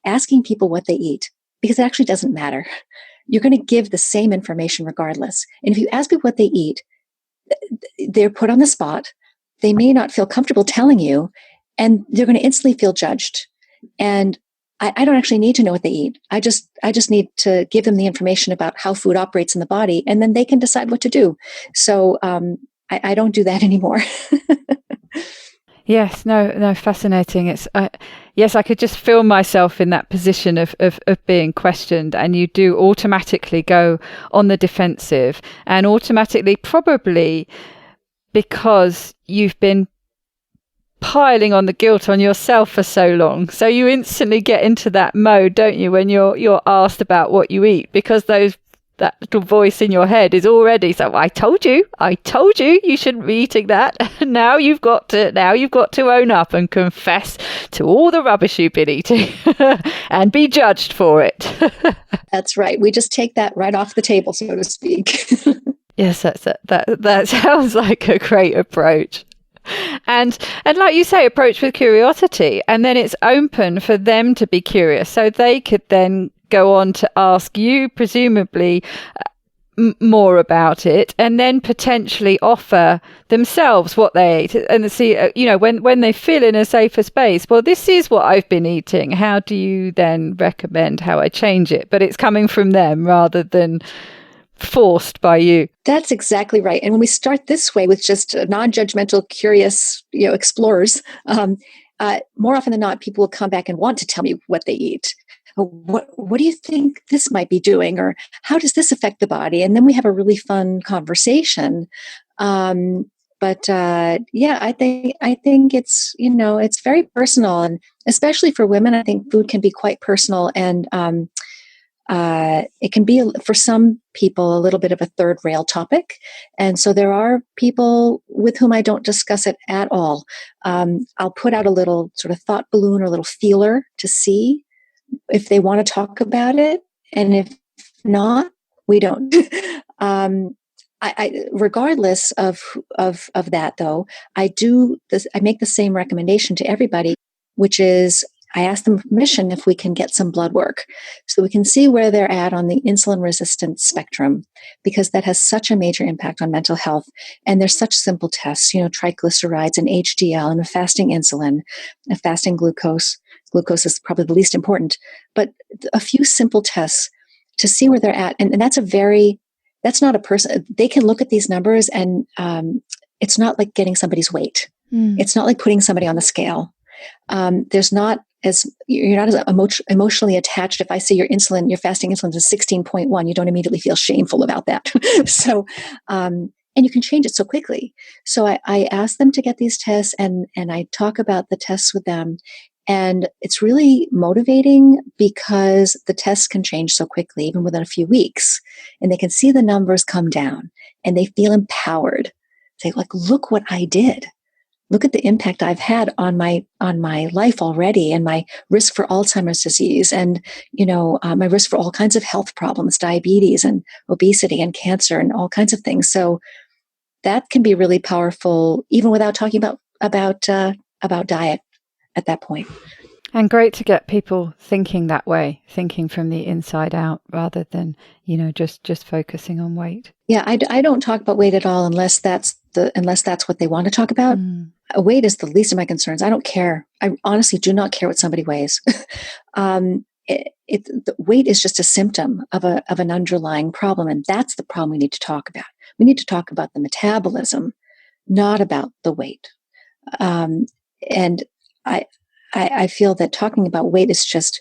asking people what they eat, because it actually doesn't matter. You're going to give the same information regardless. And if you ask people what they eat, they're put on the spot. They may not feel comfortable telling you, and they're going to instantly feel judged. And I don't actually need to know what they eat. I just need to give them the information about how food operates in the body, and then they can decide what to do. So I don't do that anymore. Yes, no, fascinating. It's yes, I could just feel myself in that position of being questioned, and you do automatically go on the defensive, and automatically, probably because you've been piling on the guilt on yourself for so long, so you instantly get into that mode, don't you, when you're asked about what you eat, because that little voice in your head is already, so I told you you shouldn't be eating that. now you've got to own up and confess to all the rubbish you've been eating and be judged for it. That's right. We just take that right off the table, so to speak. Yes, that sounds like a great approach. And like you say, approach with curiosity, and then it's open for them to be curious, so they could then go on to ask you presumably more about it, and then potentially offer themselves what they ate, and see, when they feel in a safer space, well, this is what I've been eating, how do you then recommend how I change it? But it's coming from them rather than forced by you. That's exactly right. And when we start this way with just non-judgmental, curious, explorers, more often than not, people will come back and want to tell me what they eat. What do you think this might be doing? Or how does this affect the body? And then we have a really fun conversation. I think it's, it's very personal, and especially for women, I think food can be quite personal, and it can be, for some people, a little bit of a third rail topic. And so there are people with whom I don't discuss it at all. I'll put out a little sort of thought balloon or a little feeler to see if they want to talk about it. And if not, we don't. Regardless of that, though, I make the same recommendation to everybody, which is, I ask them permission if we can get some blood work so we can see where they're at on the insulin resistance spectrum, because that has such a major impact on mental health. And there's such simple tests, triglycerides and HDL and fasting insulin, and fasting glucose. Glucose is probably the least important, but a few simple tests to see where they're at. And that's not a person. They can look at these numbers, and it's not like getting somebody's weight. It's not like putting somebody on the scale. You're not as emotionally attached. If I say your fasting insulin is 16.1, you don't immediately feel shameful about that. So, and you can change it so quickly. So I ask them to get these tests, and I talk about the tests with them. And it's really motivating because the tests can change so quickly, even within a few weeks, and they can see the numbers come down and they feel empowered. Say, like, look what I did. Look at the impact I've had on my life already, and my risk for Alzheimer's disease, and my risk for all kinds of health problems, diabetes and obesity and cancer and all kinds of things. So that can be really powerful, even without talking about diet at that point. And great to get people thinking that way, thinking from the inside out rather than, just focusing on weight. Yeah, I don't talk about weight at all unless that's what they want to talk about. Weight is the least of my concerns. I don't care. I honestly do not care what somebody weighs. The weight is just a symptom of an underlying problem, and that's the problem we need to talk about. We need to talk about the metabolism, not about the weight. And I feel that talking about weight is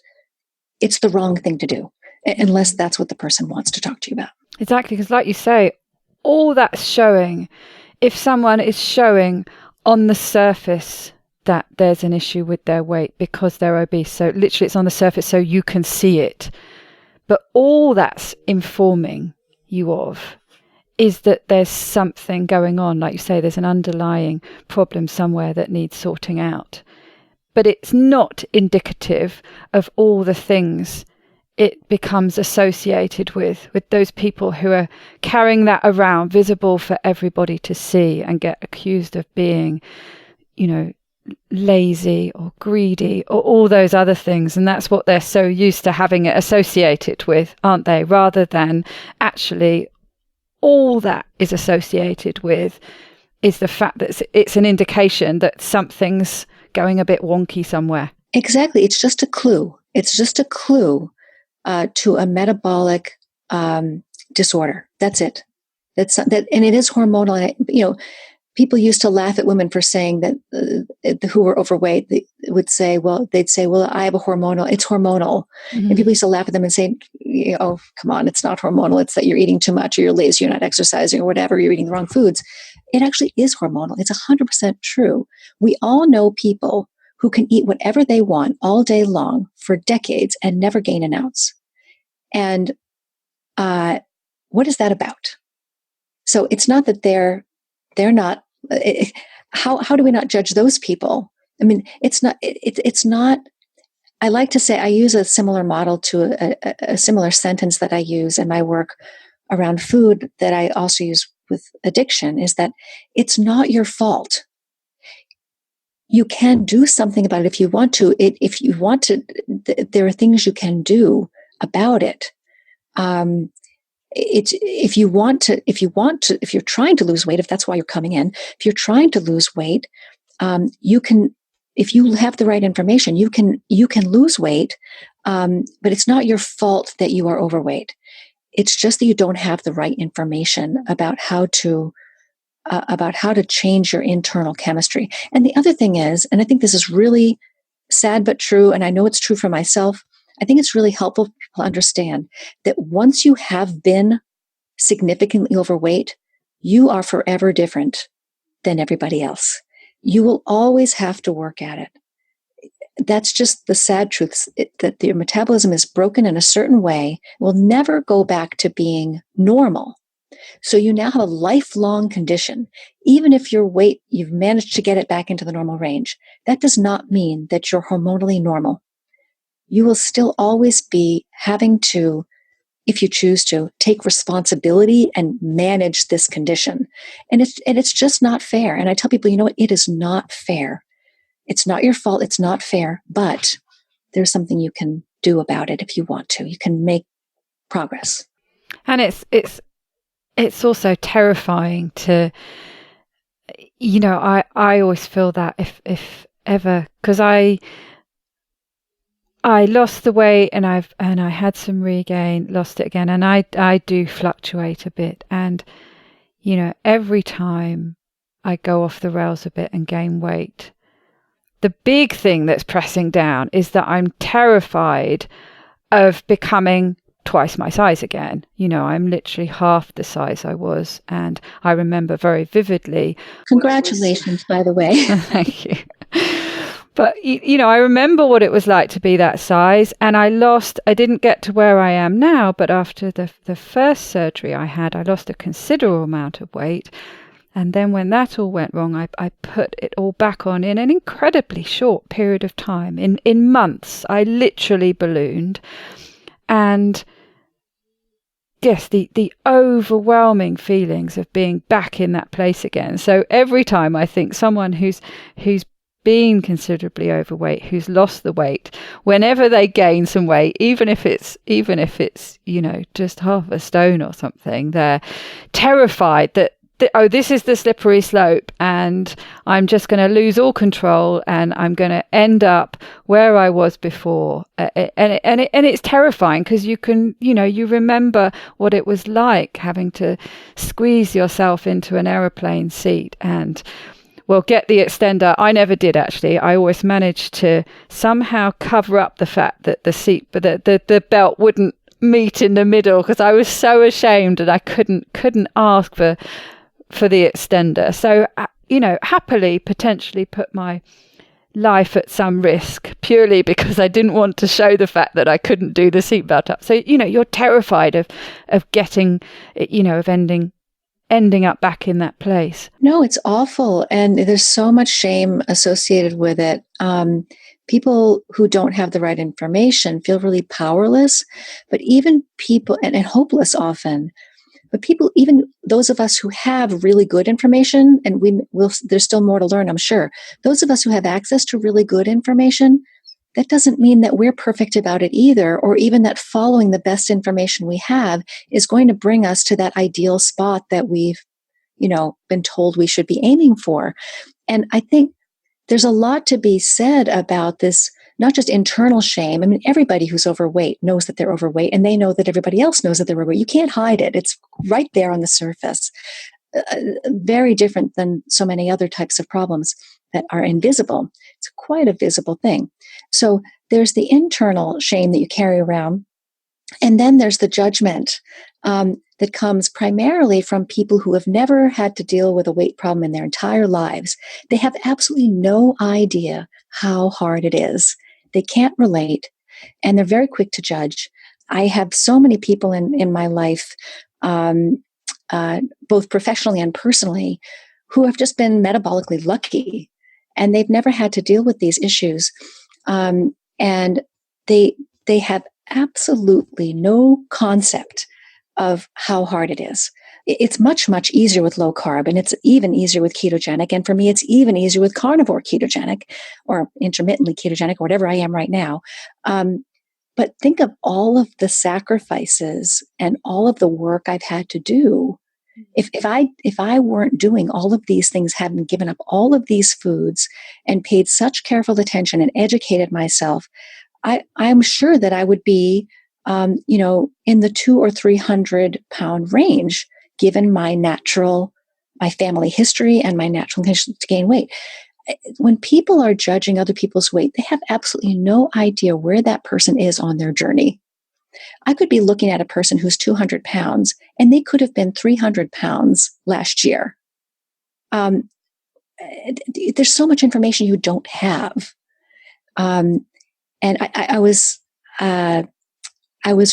it's the wrong thing to do, unless that's what the person wants to talk to you about. Exactly, because like you say, all that's showing, if someone is showing on the surface that there's an issue with their weight because they're obese, so literally it's on the surface so you can see it, but all that's informing you of is that there's something going on. Like you say, there's an underlying problem somewhere that needs sorting out. But it's not indicative of all the things it becomes associated with those people who are carrying that around, visible for everybody to see, and get accused of being, lazy or greedy or all those other things. And that's what they're so used to having it associated with, aren't they? Rather than actually all that is associated with is the fact that it's an indication that something's going a bit wonky somewhere. Exactly. It's just a clue. It's just a clue to a metabolic disorder. That's it. And it is hormonal. And, people used to laugh at women for saying that who were overweight. They'd say, well, I have a hormonal. It's hormonal. Mm-hmm. And people used to laugh at them and say, oh, come on, it's not hormonal. It's that you're eating too much, or you're lazy, you're not exercising, or whatever. You're eating the wrong foods. It actually is hormonal. It's 100% true. We all know people who can eat whatever they want all day long for decades and never gain an ounce. And what is that about? So it's not that they're not. How do we not judge those people? I mean, it's not. I like to say I use a similar model to a similar sentence that I use in my work around food that I also use with addiction, is that it's not your fault. You can do something about it if you want to. If you want to, there are things you can do about it. If you're trying to lose weight, if that's why you're coming in, if you're trying to lose weight, you can, if you have the right information, you can lose weight. But it's not your fault that you are overweight. It's just that you don't have the right information about how to change your internal chemistry. And the other thing is, and I think this is really sad but true, and I know it's true for myself, I think it's really helpful for people to understand that once you have been significantly overweight, you are forever different than everybody else. You will always have to work at it. That's just the sad truth, that your metabolism is broken in a certain way, will never go back to being normal. So you now have a lifelong condition. Even if your weight, you've managed to get it back into the normal range, that does not mean that you're hormonally normal. You will still always be having to, if you choose to, take responsibility and manage this condition. And it's just not fair. And I tell people, it is not fair. It's not your fault. It's not fair, but there's something you can do about it if you want to. You can make progress. And it's also terrifying to, I always feel that if ever, because I lost the weight and I had some regain, lost it again, and I do fluctuate a bit, and every time I go off the rails a bit and gain weight, the big thing that's pressing down is that I'm terrified of becoming twice my size again. I'm literally half the size I was, and I remember very vividly. Congratulations, by the way. Thank you. But, I remember what it was like to be that size, and I didn't get to where I am now, but after the first surgery I had, I lost a considerable amount of weight. And then when that all went wrong, I put it all back on in an incredibly short period of time. In months, I literally ballooned. And yes, the overwhelming feelings of being back in that place again. So every time I think someone who's been considerably overweight, who's lost the weight, whenever they gain some weight, even if it's just half a stone or something, they're terrified that this is the slippery slope, and I'm just going to lose all control, and I'm going to end up where I was before. And it's terrifying, because you remember what it was like having to squeeze yourself into an aeroplane seat and, well, get the extender. I never did, actually. I always managed to somehow cover up the fact that the belt wouldn't meet in the middle, because I was so ashamed, and I couldn't ask for the extender. So, happily potentially put my life at some risk purely because I didn't want to show the fact that I couldn't do the seatbelt up. So, you're terrified of getting, of ending up back in that place. No, it's awful. And there's so much shame associated with it. People who don't have the right information feel really powerless, but even people, and hopeless often, but people, even those of us who have really good information, and there's still more to learn, I'm sure. Those of us who have access to really good information, that doesn't mean that we're perfect about it either, or even that following the best information we have is going to bring us to that ideal spot that we've, been told we should be aiming for. And I think there's a lot to be said about this, not just internal shame. I mean, everybody who's overweight knows that they're overweight, and they know that everybody else knows that they're overweight. You can't hide it. It's right there on the surface. Very different than so many other types of problems that are invisible. It's quite a visible thing. So there's the internal shame that you carry around. And then there's the judgment that comes primarily from people who have never had to deal with a weight problem in their entire lives. They have absolutely no idea how hard it is. They can't relate, and they're very quick to judge. I have so many people in my life, both professionally and personally, who have just been metabolically lucky, and they've never had to deal with these issues. And they have absolutely no concept of how hard it is. It's much, much easier with low carb, and it's even easier with ketogenic. And for me, it's even easier with carnivore ketogenic or intermittently ketogenic, or whatever I am right now. But think of all of the sacrifices and all of the work I've had to do. If I weren't doing all of these things, having given up all of these foods and paid such careful attention and educated myself, I'm sure that I would be, in the 200 or 300 pound range, given my family history and my natural condition to gain weight. When people are judging other people's weight, they have absolutely no idea where that person is on their journey. I could be looking at a person who's 200 pounds, and they could have been 300 pounds last year. There's so much information you don't have. And I was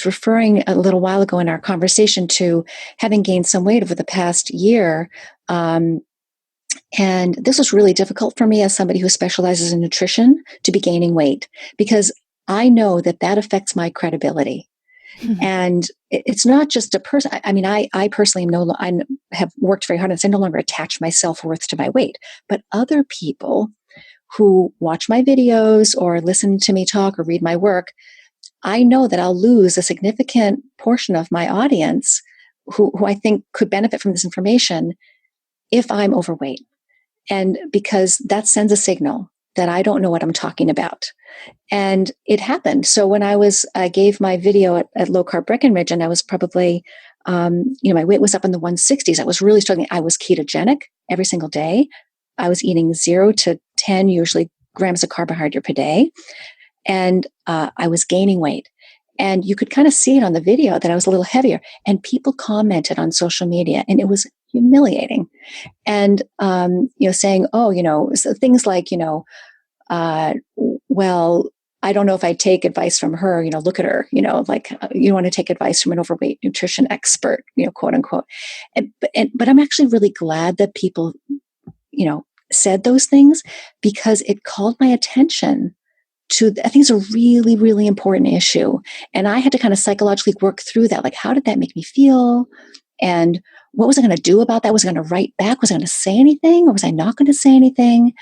referring a little while ago in our conversation to having gained some weight over the past year. And this was really difficult for me as somebody who specializes in nutrition to be gaining weight, because I know that affects my credibility. Mm-hmm. And it's not just a person. I mean, I personally I have worked very hard and I no longer attach my self-worth to my weight, but other people who watch my videos or listen to me talk or read my work, I know that I'll lose a significant portion of my audience who I think could benefit from this information if I'm overweight. And because that sends a signal that I don't know what I'm talking about. And it happened. So when I gave my video at Low Carb Breckenridge, and I was probably, my weight was up in the 160s. I was really struggling. I was ketogenic every single day. I was eating 0 to 10, usually grams of carbohydrate per day. And I was gaining weight. And you could kind of see it on the video that I was a little heavier. And people commented on social media, and it was humiliating. And, saying, so things like, well, I don't know if I'd take advice from her, look at her, like you want to take advice from an overweight nutrition expert, quote unquote. But I'm actually really glad that people, said those things, because it called my attention to, I think it's a really, really important issue. And I had to kind of psychologically work through that. Like, how did that make me feel? And what was I going to do about that? Was I going to write back? Was I going to say anything, or was I not going to say anything?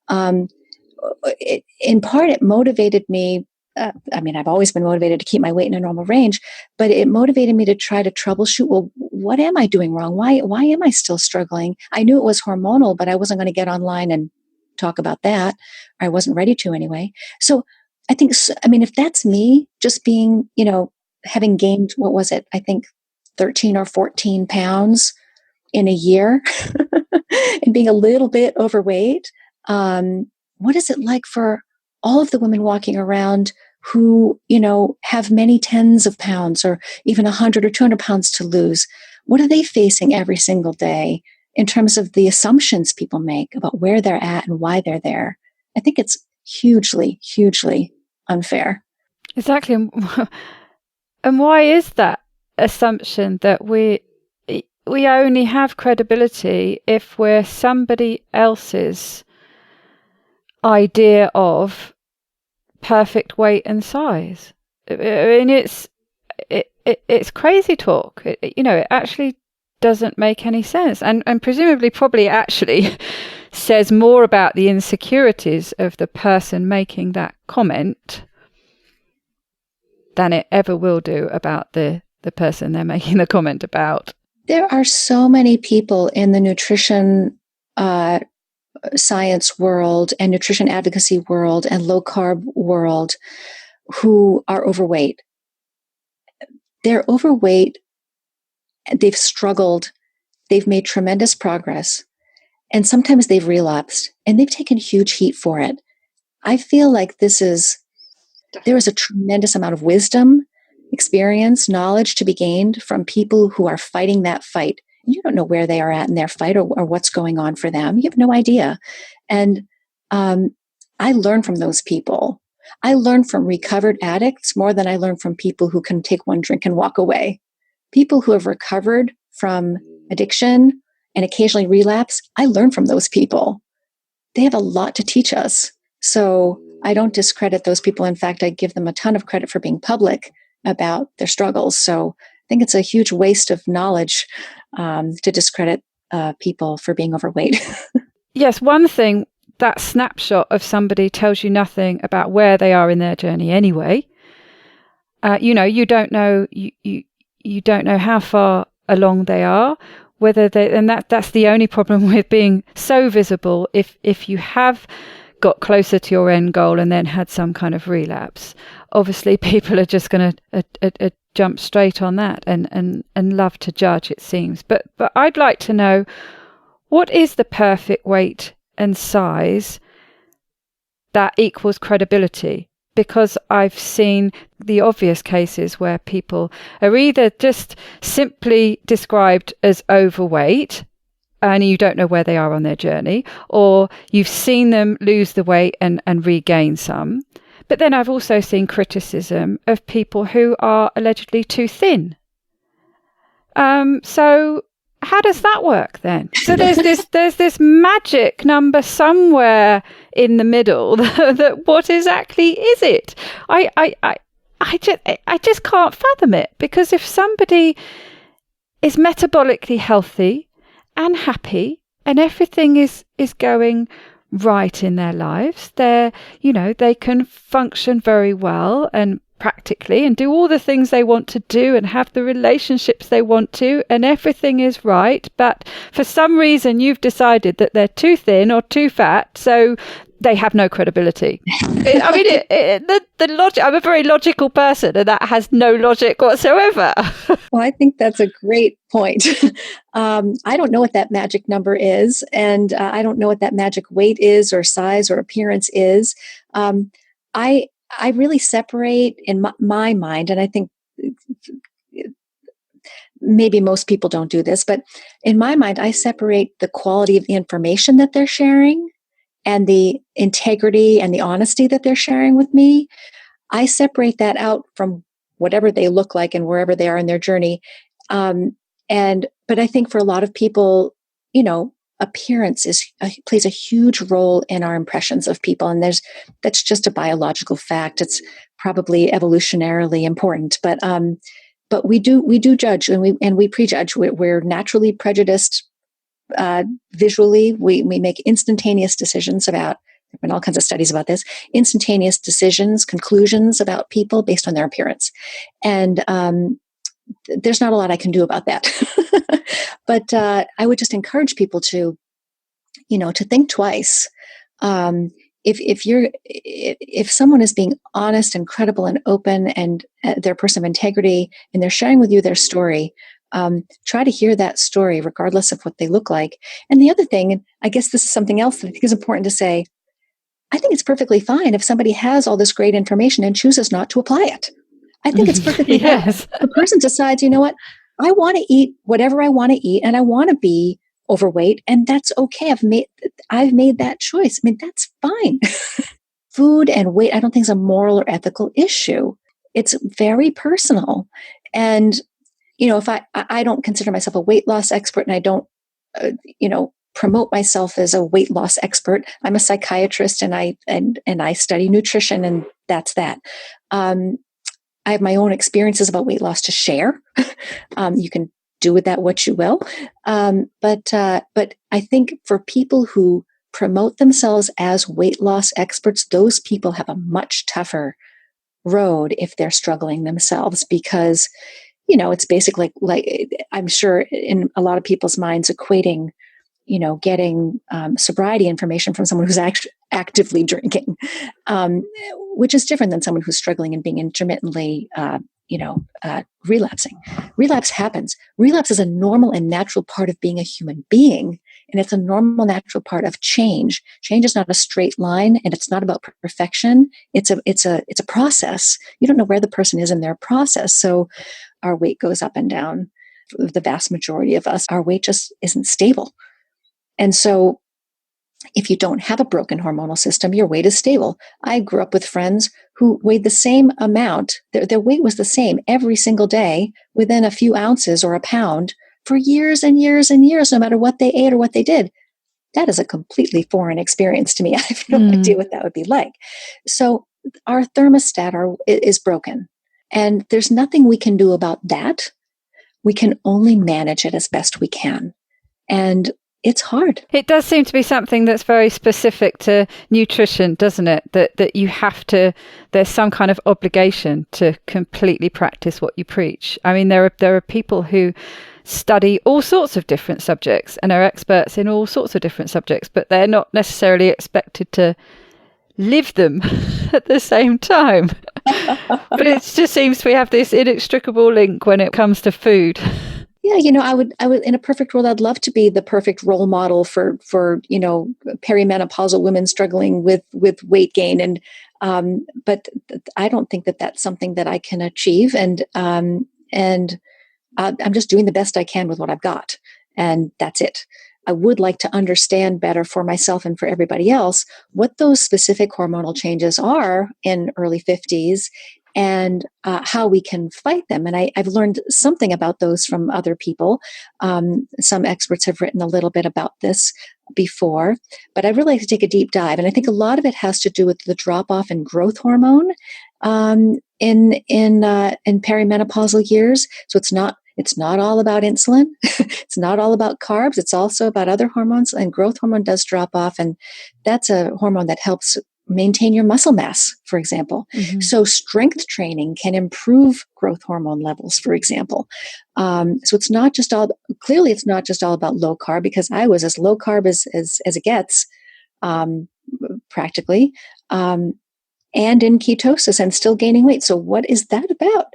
In part, it motivated me. I've always been motivated to keep my weight in a normal range, but it motivated me to try to troubleshoot. Well, what am I doing wrong? Why am I still struggling? I knew it was hormonal, but I wasn't going to get online and talk about that. I wasn't ready to anyway. So I think, if that's me, just being, having gained, what was it? I think 13 or 14 pounds in a year and being a little bit overweight. What is it like for all of the women walking around who, have many tens of pounds or even 100 or 200 pounds to lose? What are they facing every single day in terms of the assumptions people make about where they're at and why they're there? I think it's hugely, hugely unfair. Exactly. And why is that assumption that we only have credibility if we're somebody else's idea of perfect weight and size? I mean, it's crazy talk. It actually doesn't make any sense, and presumably probably actually says more about the insecurities of the person making that comment than it ever will do about the person they're making the comment about. There are so many people in the nutrition science world and nutrition advocacy world and low carb world who are overweight. They're overweight. They've struggled. They've made tremendous progress. And sometimes they've relapsed, and they've taken huge heat for it. I feel like there is a tremendous amount of wisdom, experience, knowledge to be gained from people who are fighting that fight. You don't know where they are at in their fight or what's going on for them. You have no idea. And I learn from those people. I learn from recovered addicts more than I learn from people who can take one drink and walk away. People who have recovered from addiction and occasionally relapse, I learn from those people. They have a lot to teach us. So I don't discredit those people. In fact, I give them a ton of credit for being public about their struggles. So I think it's a huge waste of knowledge to discredit people for being overweight. Yes, one thing, that snapshot of somebody tells you nothing about where they are in their journey anyway. You don't know you don't know how far along they are, whether they, and that's the only problem with being so visible. If you have got closer to your end goal and then had some kind of relapse, obviously people are just going to jump straight on that and love to judge, it seems. But I'd like to know, what is the perfect weight and size that equals credibility? Because I've seen the obvious cases where people are either just simply described as overweight and you don't know where they are on their journey, or you've seen them lose the weight and regain some. But then I've also seen criticism of people who are allegedly too thin. So how does that work then? So there's this magic number somewhere in the middle that what exactly is it? I just can't fathom it, because if somebody is metabolically healthy and happy and everything is going right in their lives, they can function very well and practically and do all the things they want to do and have the relationships they want to, and everything is right, but for some reason you've decided that they're too thin or too fat, so they have no credibility. The logic, I'm a very logical person, and that has no logic whatsoever. Well, I think that's a great point. I don't know what that magic number is, and I don't know what that magic weight is or size or appearance is. I really separate in my mind, and I think maybe most people don't do this, but in my mind, I separate the quality of the information that they're sharing and the integrity and the honesty that they're sharing with me, I separate that out from whatever they look like and wherever they are in their journey. But I think for a lot of people, appearance plays a huge role in our impressions of people, and that's just a biological fact. It's probably evolutionarily important, but we do judge, and we prejudge. We're naturally prejudiced visually. We make instantaneous decisions about. There have been all kinds of studies about this. Instantaneous decisions, conclusions about people based on their appearance, and there's not a lot I can do about that. But I would just encourage people to think twice. If someone is being honest and credible and open, and they're a person of integrity, and they're sharing with you their story, try to hear that story regardless of what they look like. And the other thing, and I guess this is something else that I think is important to say, I think it's perfectly fine if somebody has all this great information and chooses not to apply it. I think it's perfectly yes. fine. The person decides, you know what, I want to eat whatever I want to eat, and I want to be overweight, and that's okay. I've made that choice. I mean, that's fine. Food and weight, I don't think is a moral or ethical issue. It's very personal. And, if I don't consider myself a weight loss expert, and I don't, promote myself as a weight loss expert. I'm a psychiatrist, and I study nutrition, and that's that. I have my own experiences about weight loss to share. You can do with that what you will. But I think for people who promote themselves as weight loss experts, those people have a much tougher road if they're struggling themselves, because, it's basically like I'm sure in a lot of people's minds equating, getting sobriety information from someone who's actively drinking, which is different than someone who's struggling and being intermittently, relapsing. Relapse happens. Relapse is a normal and natural part of being a human being, and it's a normal, natural part of change. Change is not a straight line, and it's not about perfection. It's a process. You don't know where the person is in their process. So our weight goes up and down. The vast majority of us, our weight just isn't stable. And so if you don't have a broken hormonal system, your weight is stable. I grew up with friends who weighed the same amount. Their weight was the same every single day, within a few ounces or a pound, for years and years and years, no matter what they ate or what they did. That is a completely foreign experience to me. I have no idea what that would be like. So our thermostat is broken, and there's nothing we can do about that. We can only manage it as best we can. And it's hard. It does seem to be something that's very specific to nutrition, doesn't it? That you have to, there's some kind of obligation to completely practice what you preach. I mean, there are people who study all sorts of different subjects and are experts in all sorts of different subjects, but they're not necessarily expected to live them at the same time. But it just seems we have this inextricable link when it comes to food. Yeah, I would in a perfect world, I'd love to be the perfect role model for perimenopausal women struggling with weight gain, and but I don't think that that's something that I can achieve, and I'm just doing the best I can with what I've got, and that's it. I would like to understand better for myself and for everybody else what those specific hormonal changes are in early 50s, and how we can fight them. And I've learned something about those from other people. Some experts have written a little bit about this before, but I'd really like to take a deep dive. And I think a lot of it has to do with the drop-off in growth hormone in perimenopausal years. So it's not all about insulin. It's not all about carbs. It's also about other hormones, and growth hormone does drop off. And that's a hormone that helps maintain your muscle mass, for example. Mm-hmm. So strength training can improve growth hormone levels, for example. So it's not just all about low carb, because I was as low carb as it gets, practically, and in ketosis and still gaining weight. So what is that about?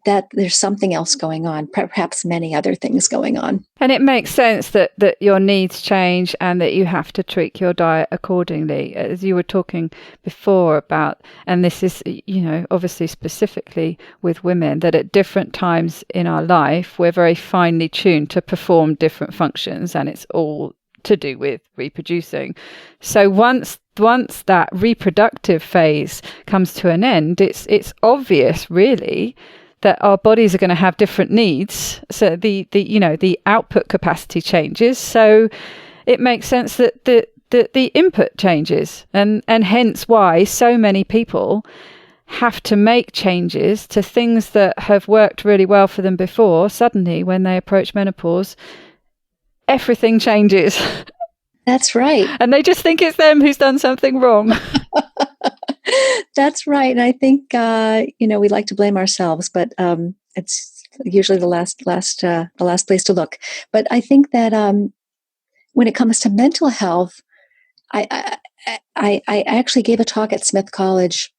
That there's something else going on, perhaps many other things going on. And it makes sense that your needs change and that you have to tweak your diet accordingly. As you were talking before about, and this is, obviously specifically with women, that at different times in our life, we're very finely tuned to perform different functions, and it's all to do with reproducing. So once that reproductive phase comes to an end, it's obvious really that our bodies are going to have different needs. So the output capacity changes. So it makes sense that the input changes, and hence why so many people have to make changes to things that have worked really well for them before. Suddenly, when they approach menopause, everything changes. That's right. And they just think it's them who's done something wrong. That's right. And I think, we like to blame ourselves, but it's usually the last place to look. But I think that when it comes to mental health, I actually gave a talk at Smith College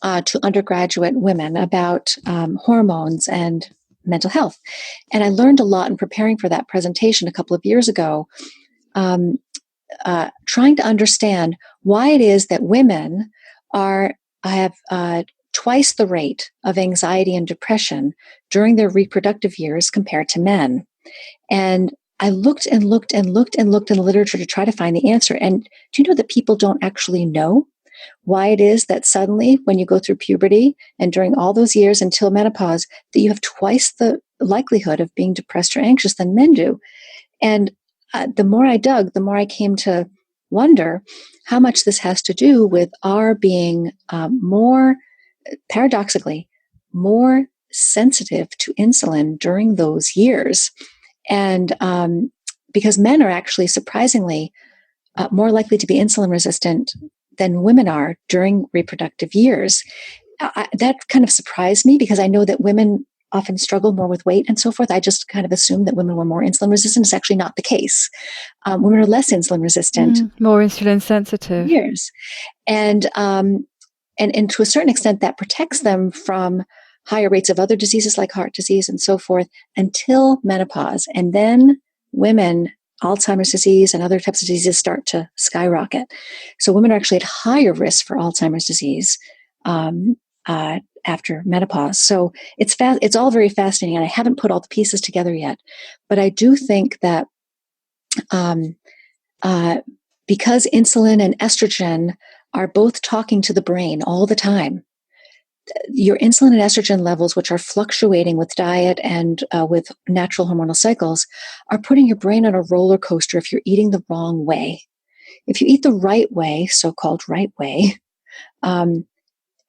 to undergraduate women about hormones and mental health. And I learned a lot in preparing for that presentation a couple of years ago, trying to understand why it is that women have twice the rate of anxiety and depression during their reproductive years compared to men. And I looked and looked and looked and looked in the literature to try to find the answer. And do you know that people don't actually know why it is that suddenly when you go through puberty and during all those years until menopause, that you have twice the likelihood of being depressed or anxious than men do? And the more I dug, the more I came to wonder how much this has to do with our being paradoxically, more sensitive to insulin during those years. And because men are actually surprisingly more likely to be insulin resistant than women are during reproductive years. That kind of surprised me because I know that women often struggle more with weight and so forth. I just kind of assumed that women were more insulin resistant. It's actually not the case. Women are less insulin resistant. More insulin sensitive. Years. And to a certain extent, that protects them from higher rates of other diseases like heart disease and so forth until menopause. And then women, Alzheimer's disease and other types of diseases start to skyrocket. So women are actually at higher risk for Alzheimer's disease after menopause. So it's all very fascinating, and I haven't put all the pieces together yet. But I do think that because insulin and estrogen are both talking to the brain all the time, your insulin and estrogen levels, which are fluctuating with diet and with natural hormonal cycles, are putting your brain on a roller coaster if you're eating the wrong way. If you eat the right way, so-called right way,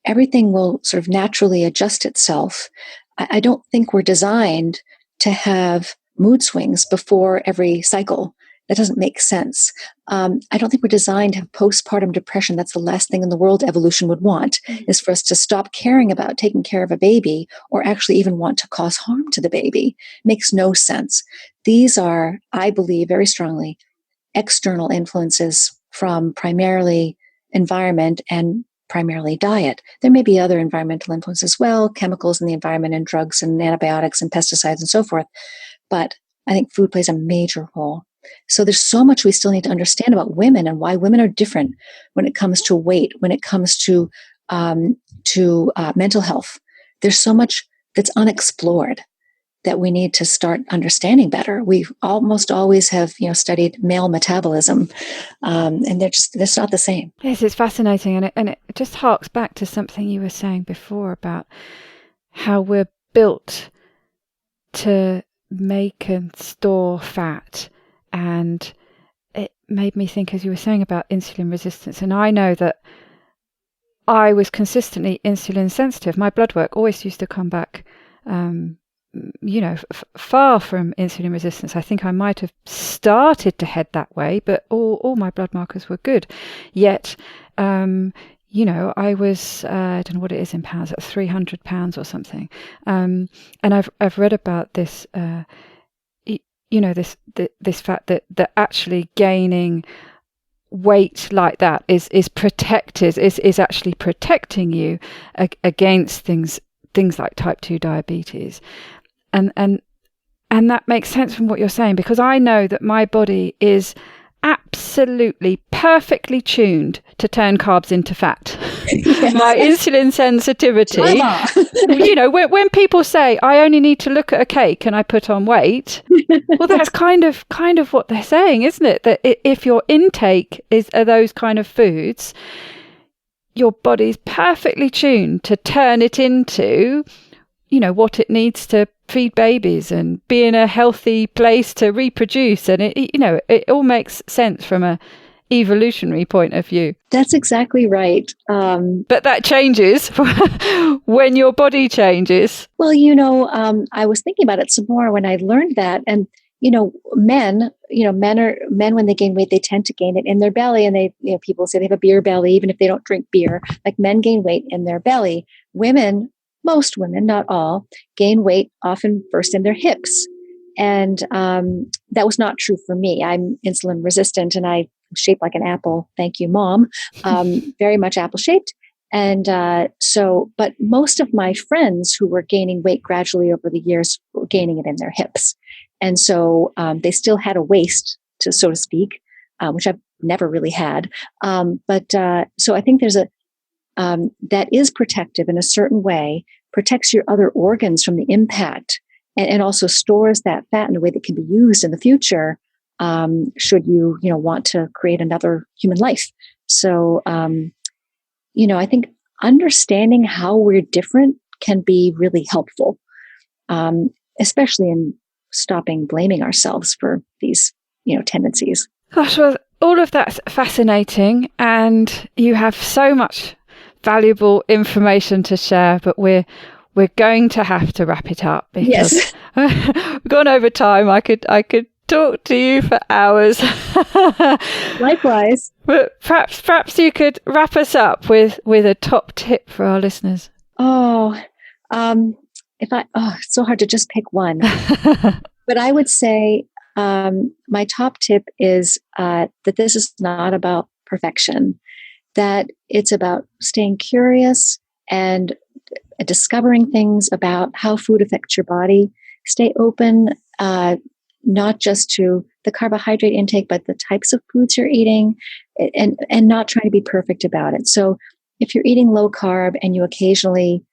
everything will sort of naturally adjust itself. I don't think we're designed to have mood swings before every cycle. That doesn't make sense. I don't think we're designed to have postpartum depression. That's the last thing in the world evolution would want, is for us to stop caring about taking care of a baby or actually even want to cause harm to the baby. Makes no sense. These are, I believe very strongly, external influences from primarily environment and primarily diet. There may be other environmental influences as well, chemicals in the environment and drugs and antibiotics and pesticides and so forth. But I think food plays a major role. So there's so much we still need to understand about women and why women are different when it comes to weight, when it comes to mental health. There's so much that's unexplored that we need to start understanding better. We almost always have, studied male metabolism, and that's not the same. Yes, it's fascinating, and it just harks back to something you were saying before about how we're built to make and store fat. And it made me think, as you were saying, about insulin resistance. And I know that I was consistently insulin sensitive. My blood work always used to come back, far from insulin resistance. I think I might have started to head that way, but all my blood markers were good. Yet, I was, I don't know what it is in pounds, 300 pounds or something. And I've read about this, this fact that actually gaining weight like that is actually protecting you against things like type 2 diabetes, and that makes sense from what you're saying, because I know that my body is absolutely perfectly tuned to turn carbs into fat. my insulin sensitivity. When people say, I only need to look at a cake and I put on weight, well, that's kind of what they're saying, isn't it? That if your intake are those kind of foods, your body's perfectly tuned to turn it into, what it needs to feed babies and be in a healthy place to reproduce. And it all makes sense from a evolutionary point of view. That's exactly right. But that changes when your body changes. Well, I was thinking about it some more when I learned that. And, men when they gain weight, they tend to gain it in their belly. And they, people say they have a beer belly, even if they don't drink beer. Like, men gain weight in their belly. Women, most women, not all, gain weight often first in their hips. And that was not true for me. I'm insulin resistant and I'm shaped like an apple. Thank you, Mom. Very much apple shaped. And but most of my friends who were gaining weight gradually over the years were gaining it in their hips. And so they still had a waist, so to speak, which I've never really had. So I think there's that is protective in a certain way, protects your other organs from the impact, and also stores that fat in a way that can be used in the future, should you, want to create another human life. So, I think understanding how we're different can be really helpful, especially in stopping blaming ourselves for these, tendencies. Gosh, well, all of that's fascinating, and you have so much valuable information to share, but we're going to have to wrap it up because we've gone over time. I could talk to you for hours. Likewise. But perhaps you could wrap us up with a top tip for our listeners. It's so hard to just pick one. But I would say my top tip is that this is not about perfection, that it's about staying curious and discovering things about how food affects your body. Stay open, not just to the carbohydrate intake, but the types of foods you're eating, and not trying to be perfect about it. So if you're eating low carb and you occasionally,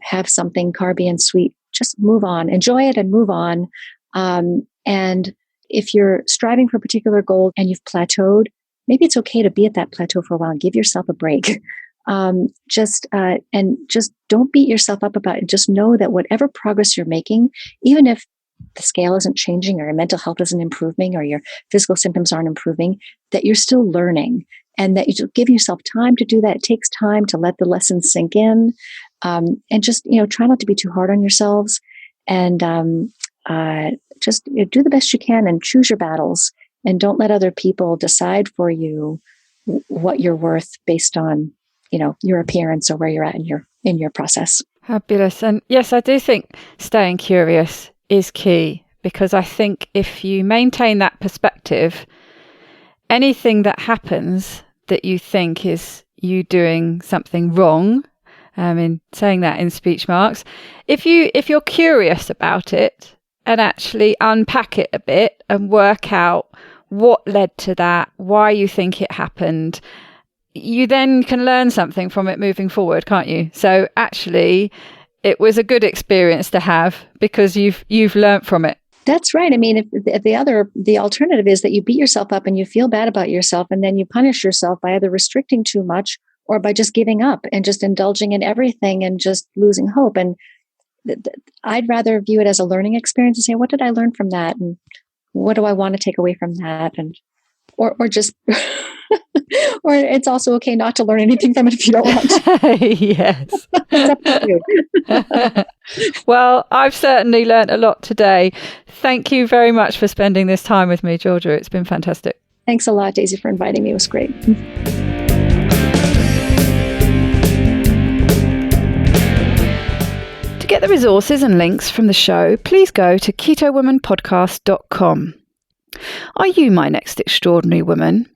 have something carby and sweet, just move on, enjoy it and move on. And if you're striving for a particular goal and you've plateaued, maybe it's okay to be at that plateau for a while and give yourself a break. Just don't beat yourself up about it. Just know that whatever progress you're making, even if the scale isn't changing or your mental health isn't improving or your physical symptoms aren't improving, that you're still learning, and that you just give yourself time to do that. It takes time to let the lessons sink in, and just, try not to be too hard on yourselves, and just do the best you can and choose your battles, and don't let other people decide for you what you're worth based on, your appearance or where you're at in your process. Fabulous. And yes, I do think staying curious is key, because I think if you maintain that perspective, anything that happens that you think is you doing something wrong, in saying that in speech marks, if you're curious about it and actually unpack it a bit and work out what led to that, why you think it happened, you then can learn something from it moving forward, can't you? So actually, it was a good experience to have because you've learned from it. That's right. I mean, if the alternative is that you beat yourself up and you feel bad about yourself, and then you punish yourself by either restricting too much or by just giving up and just indulging in everything and just losing hope. And I'd rather view it as a learning experience and say, what did I learn from that? And what do I want to take away from that? And or just or it's also okay not to learn anything from it if you don't want to. Yes. It's up to you. Well, I've certainly learned a lot today. Thank you very much for spending this time with me, Georgia. It's been fantastic. Thanks a lot, Daisy, for inviting me. It was great. To get the resources and links from the show, please go to ketowomanpodcast.com. Are you my next extraordinary woman?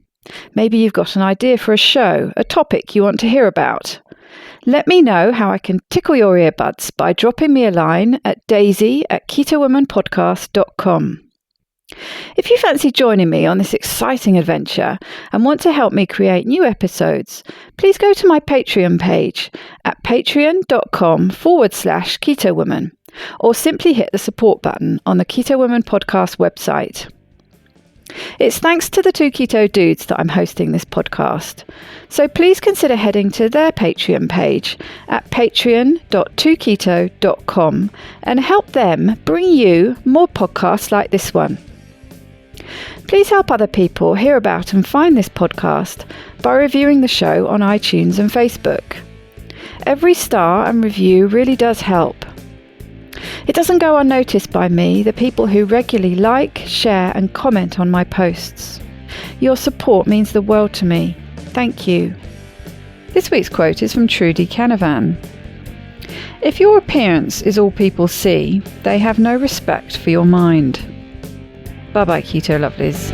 Maybe you've got an idea for a show, a topic you want to hear about. Let me know how I can tickle your earbuds by dropping me a line at daisy@ketowomanpodcast.com. If you fancy joining me on this exciting adventure and want to help me create new episodes, please go to my Patreon page at patreon.com/KetoWoman, or simply hit the support button on the Keto Woman podcast website. It's thanks to the two keto dudes that I'm hosting this podcast, so please consider heading to their Patreon page at patreon.2keto.com and help them bring you more podcasts like this one. Please help other people hear about and find this podcast by reviewing the show on iTunes and Facebook. Every star and review really does help. It doesn't go unnoticed by me, the people who regularly like, share and comment on my posts. Your support means the world to me. Thank you. This week's quote is from Trudy Canavan. If your appearance is all people see, they have no respect for your mind. Bye-bye, Keto Lovelies.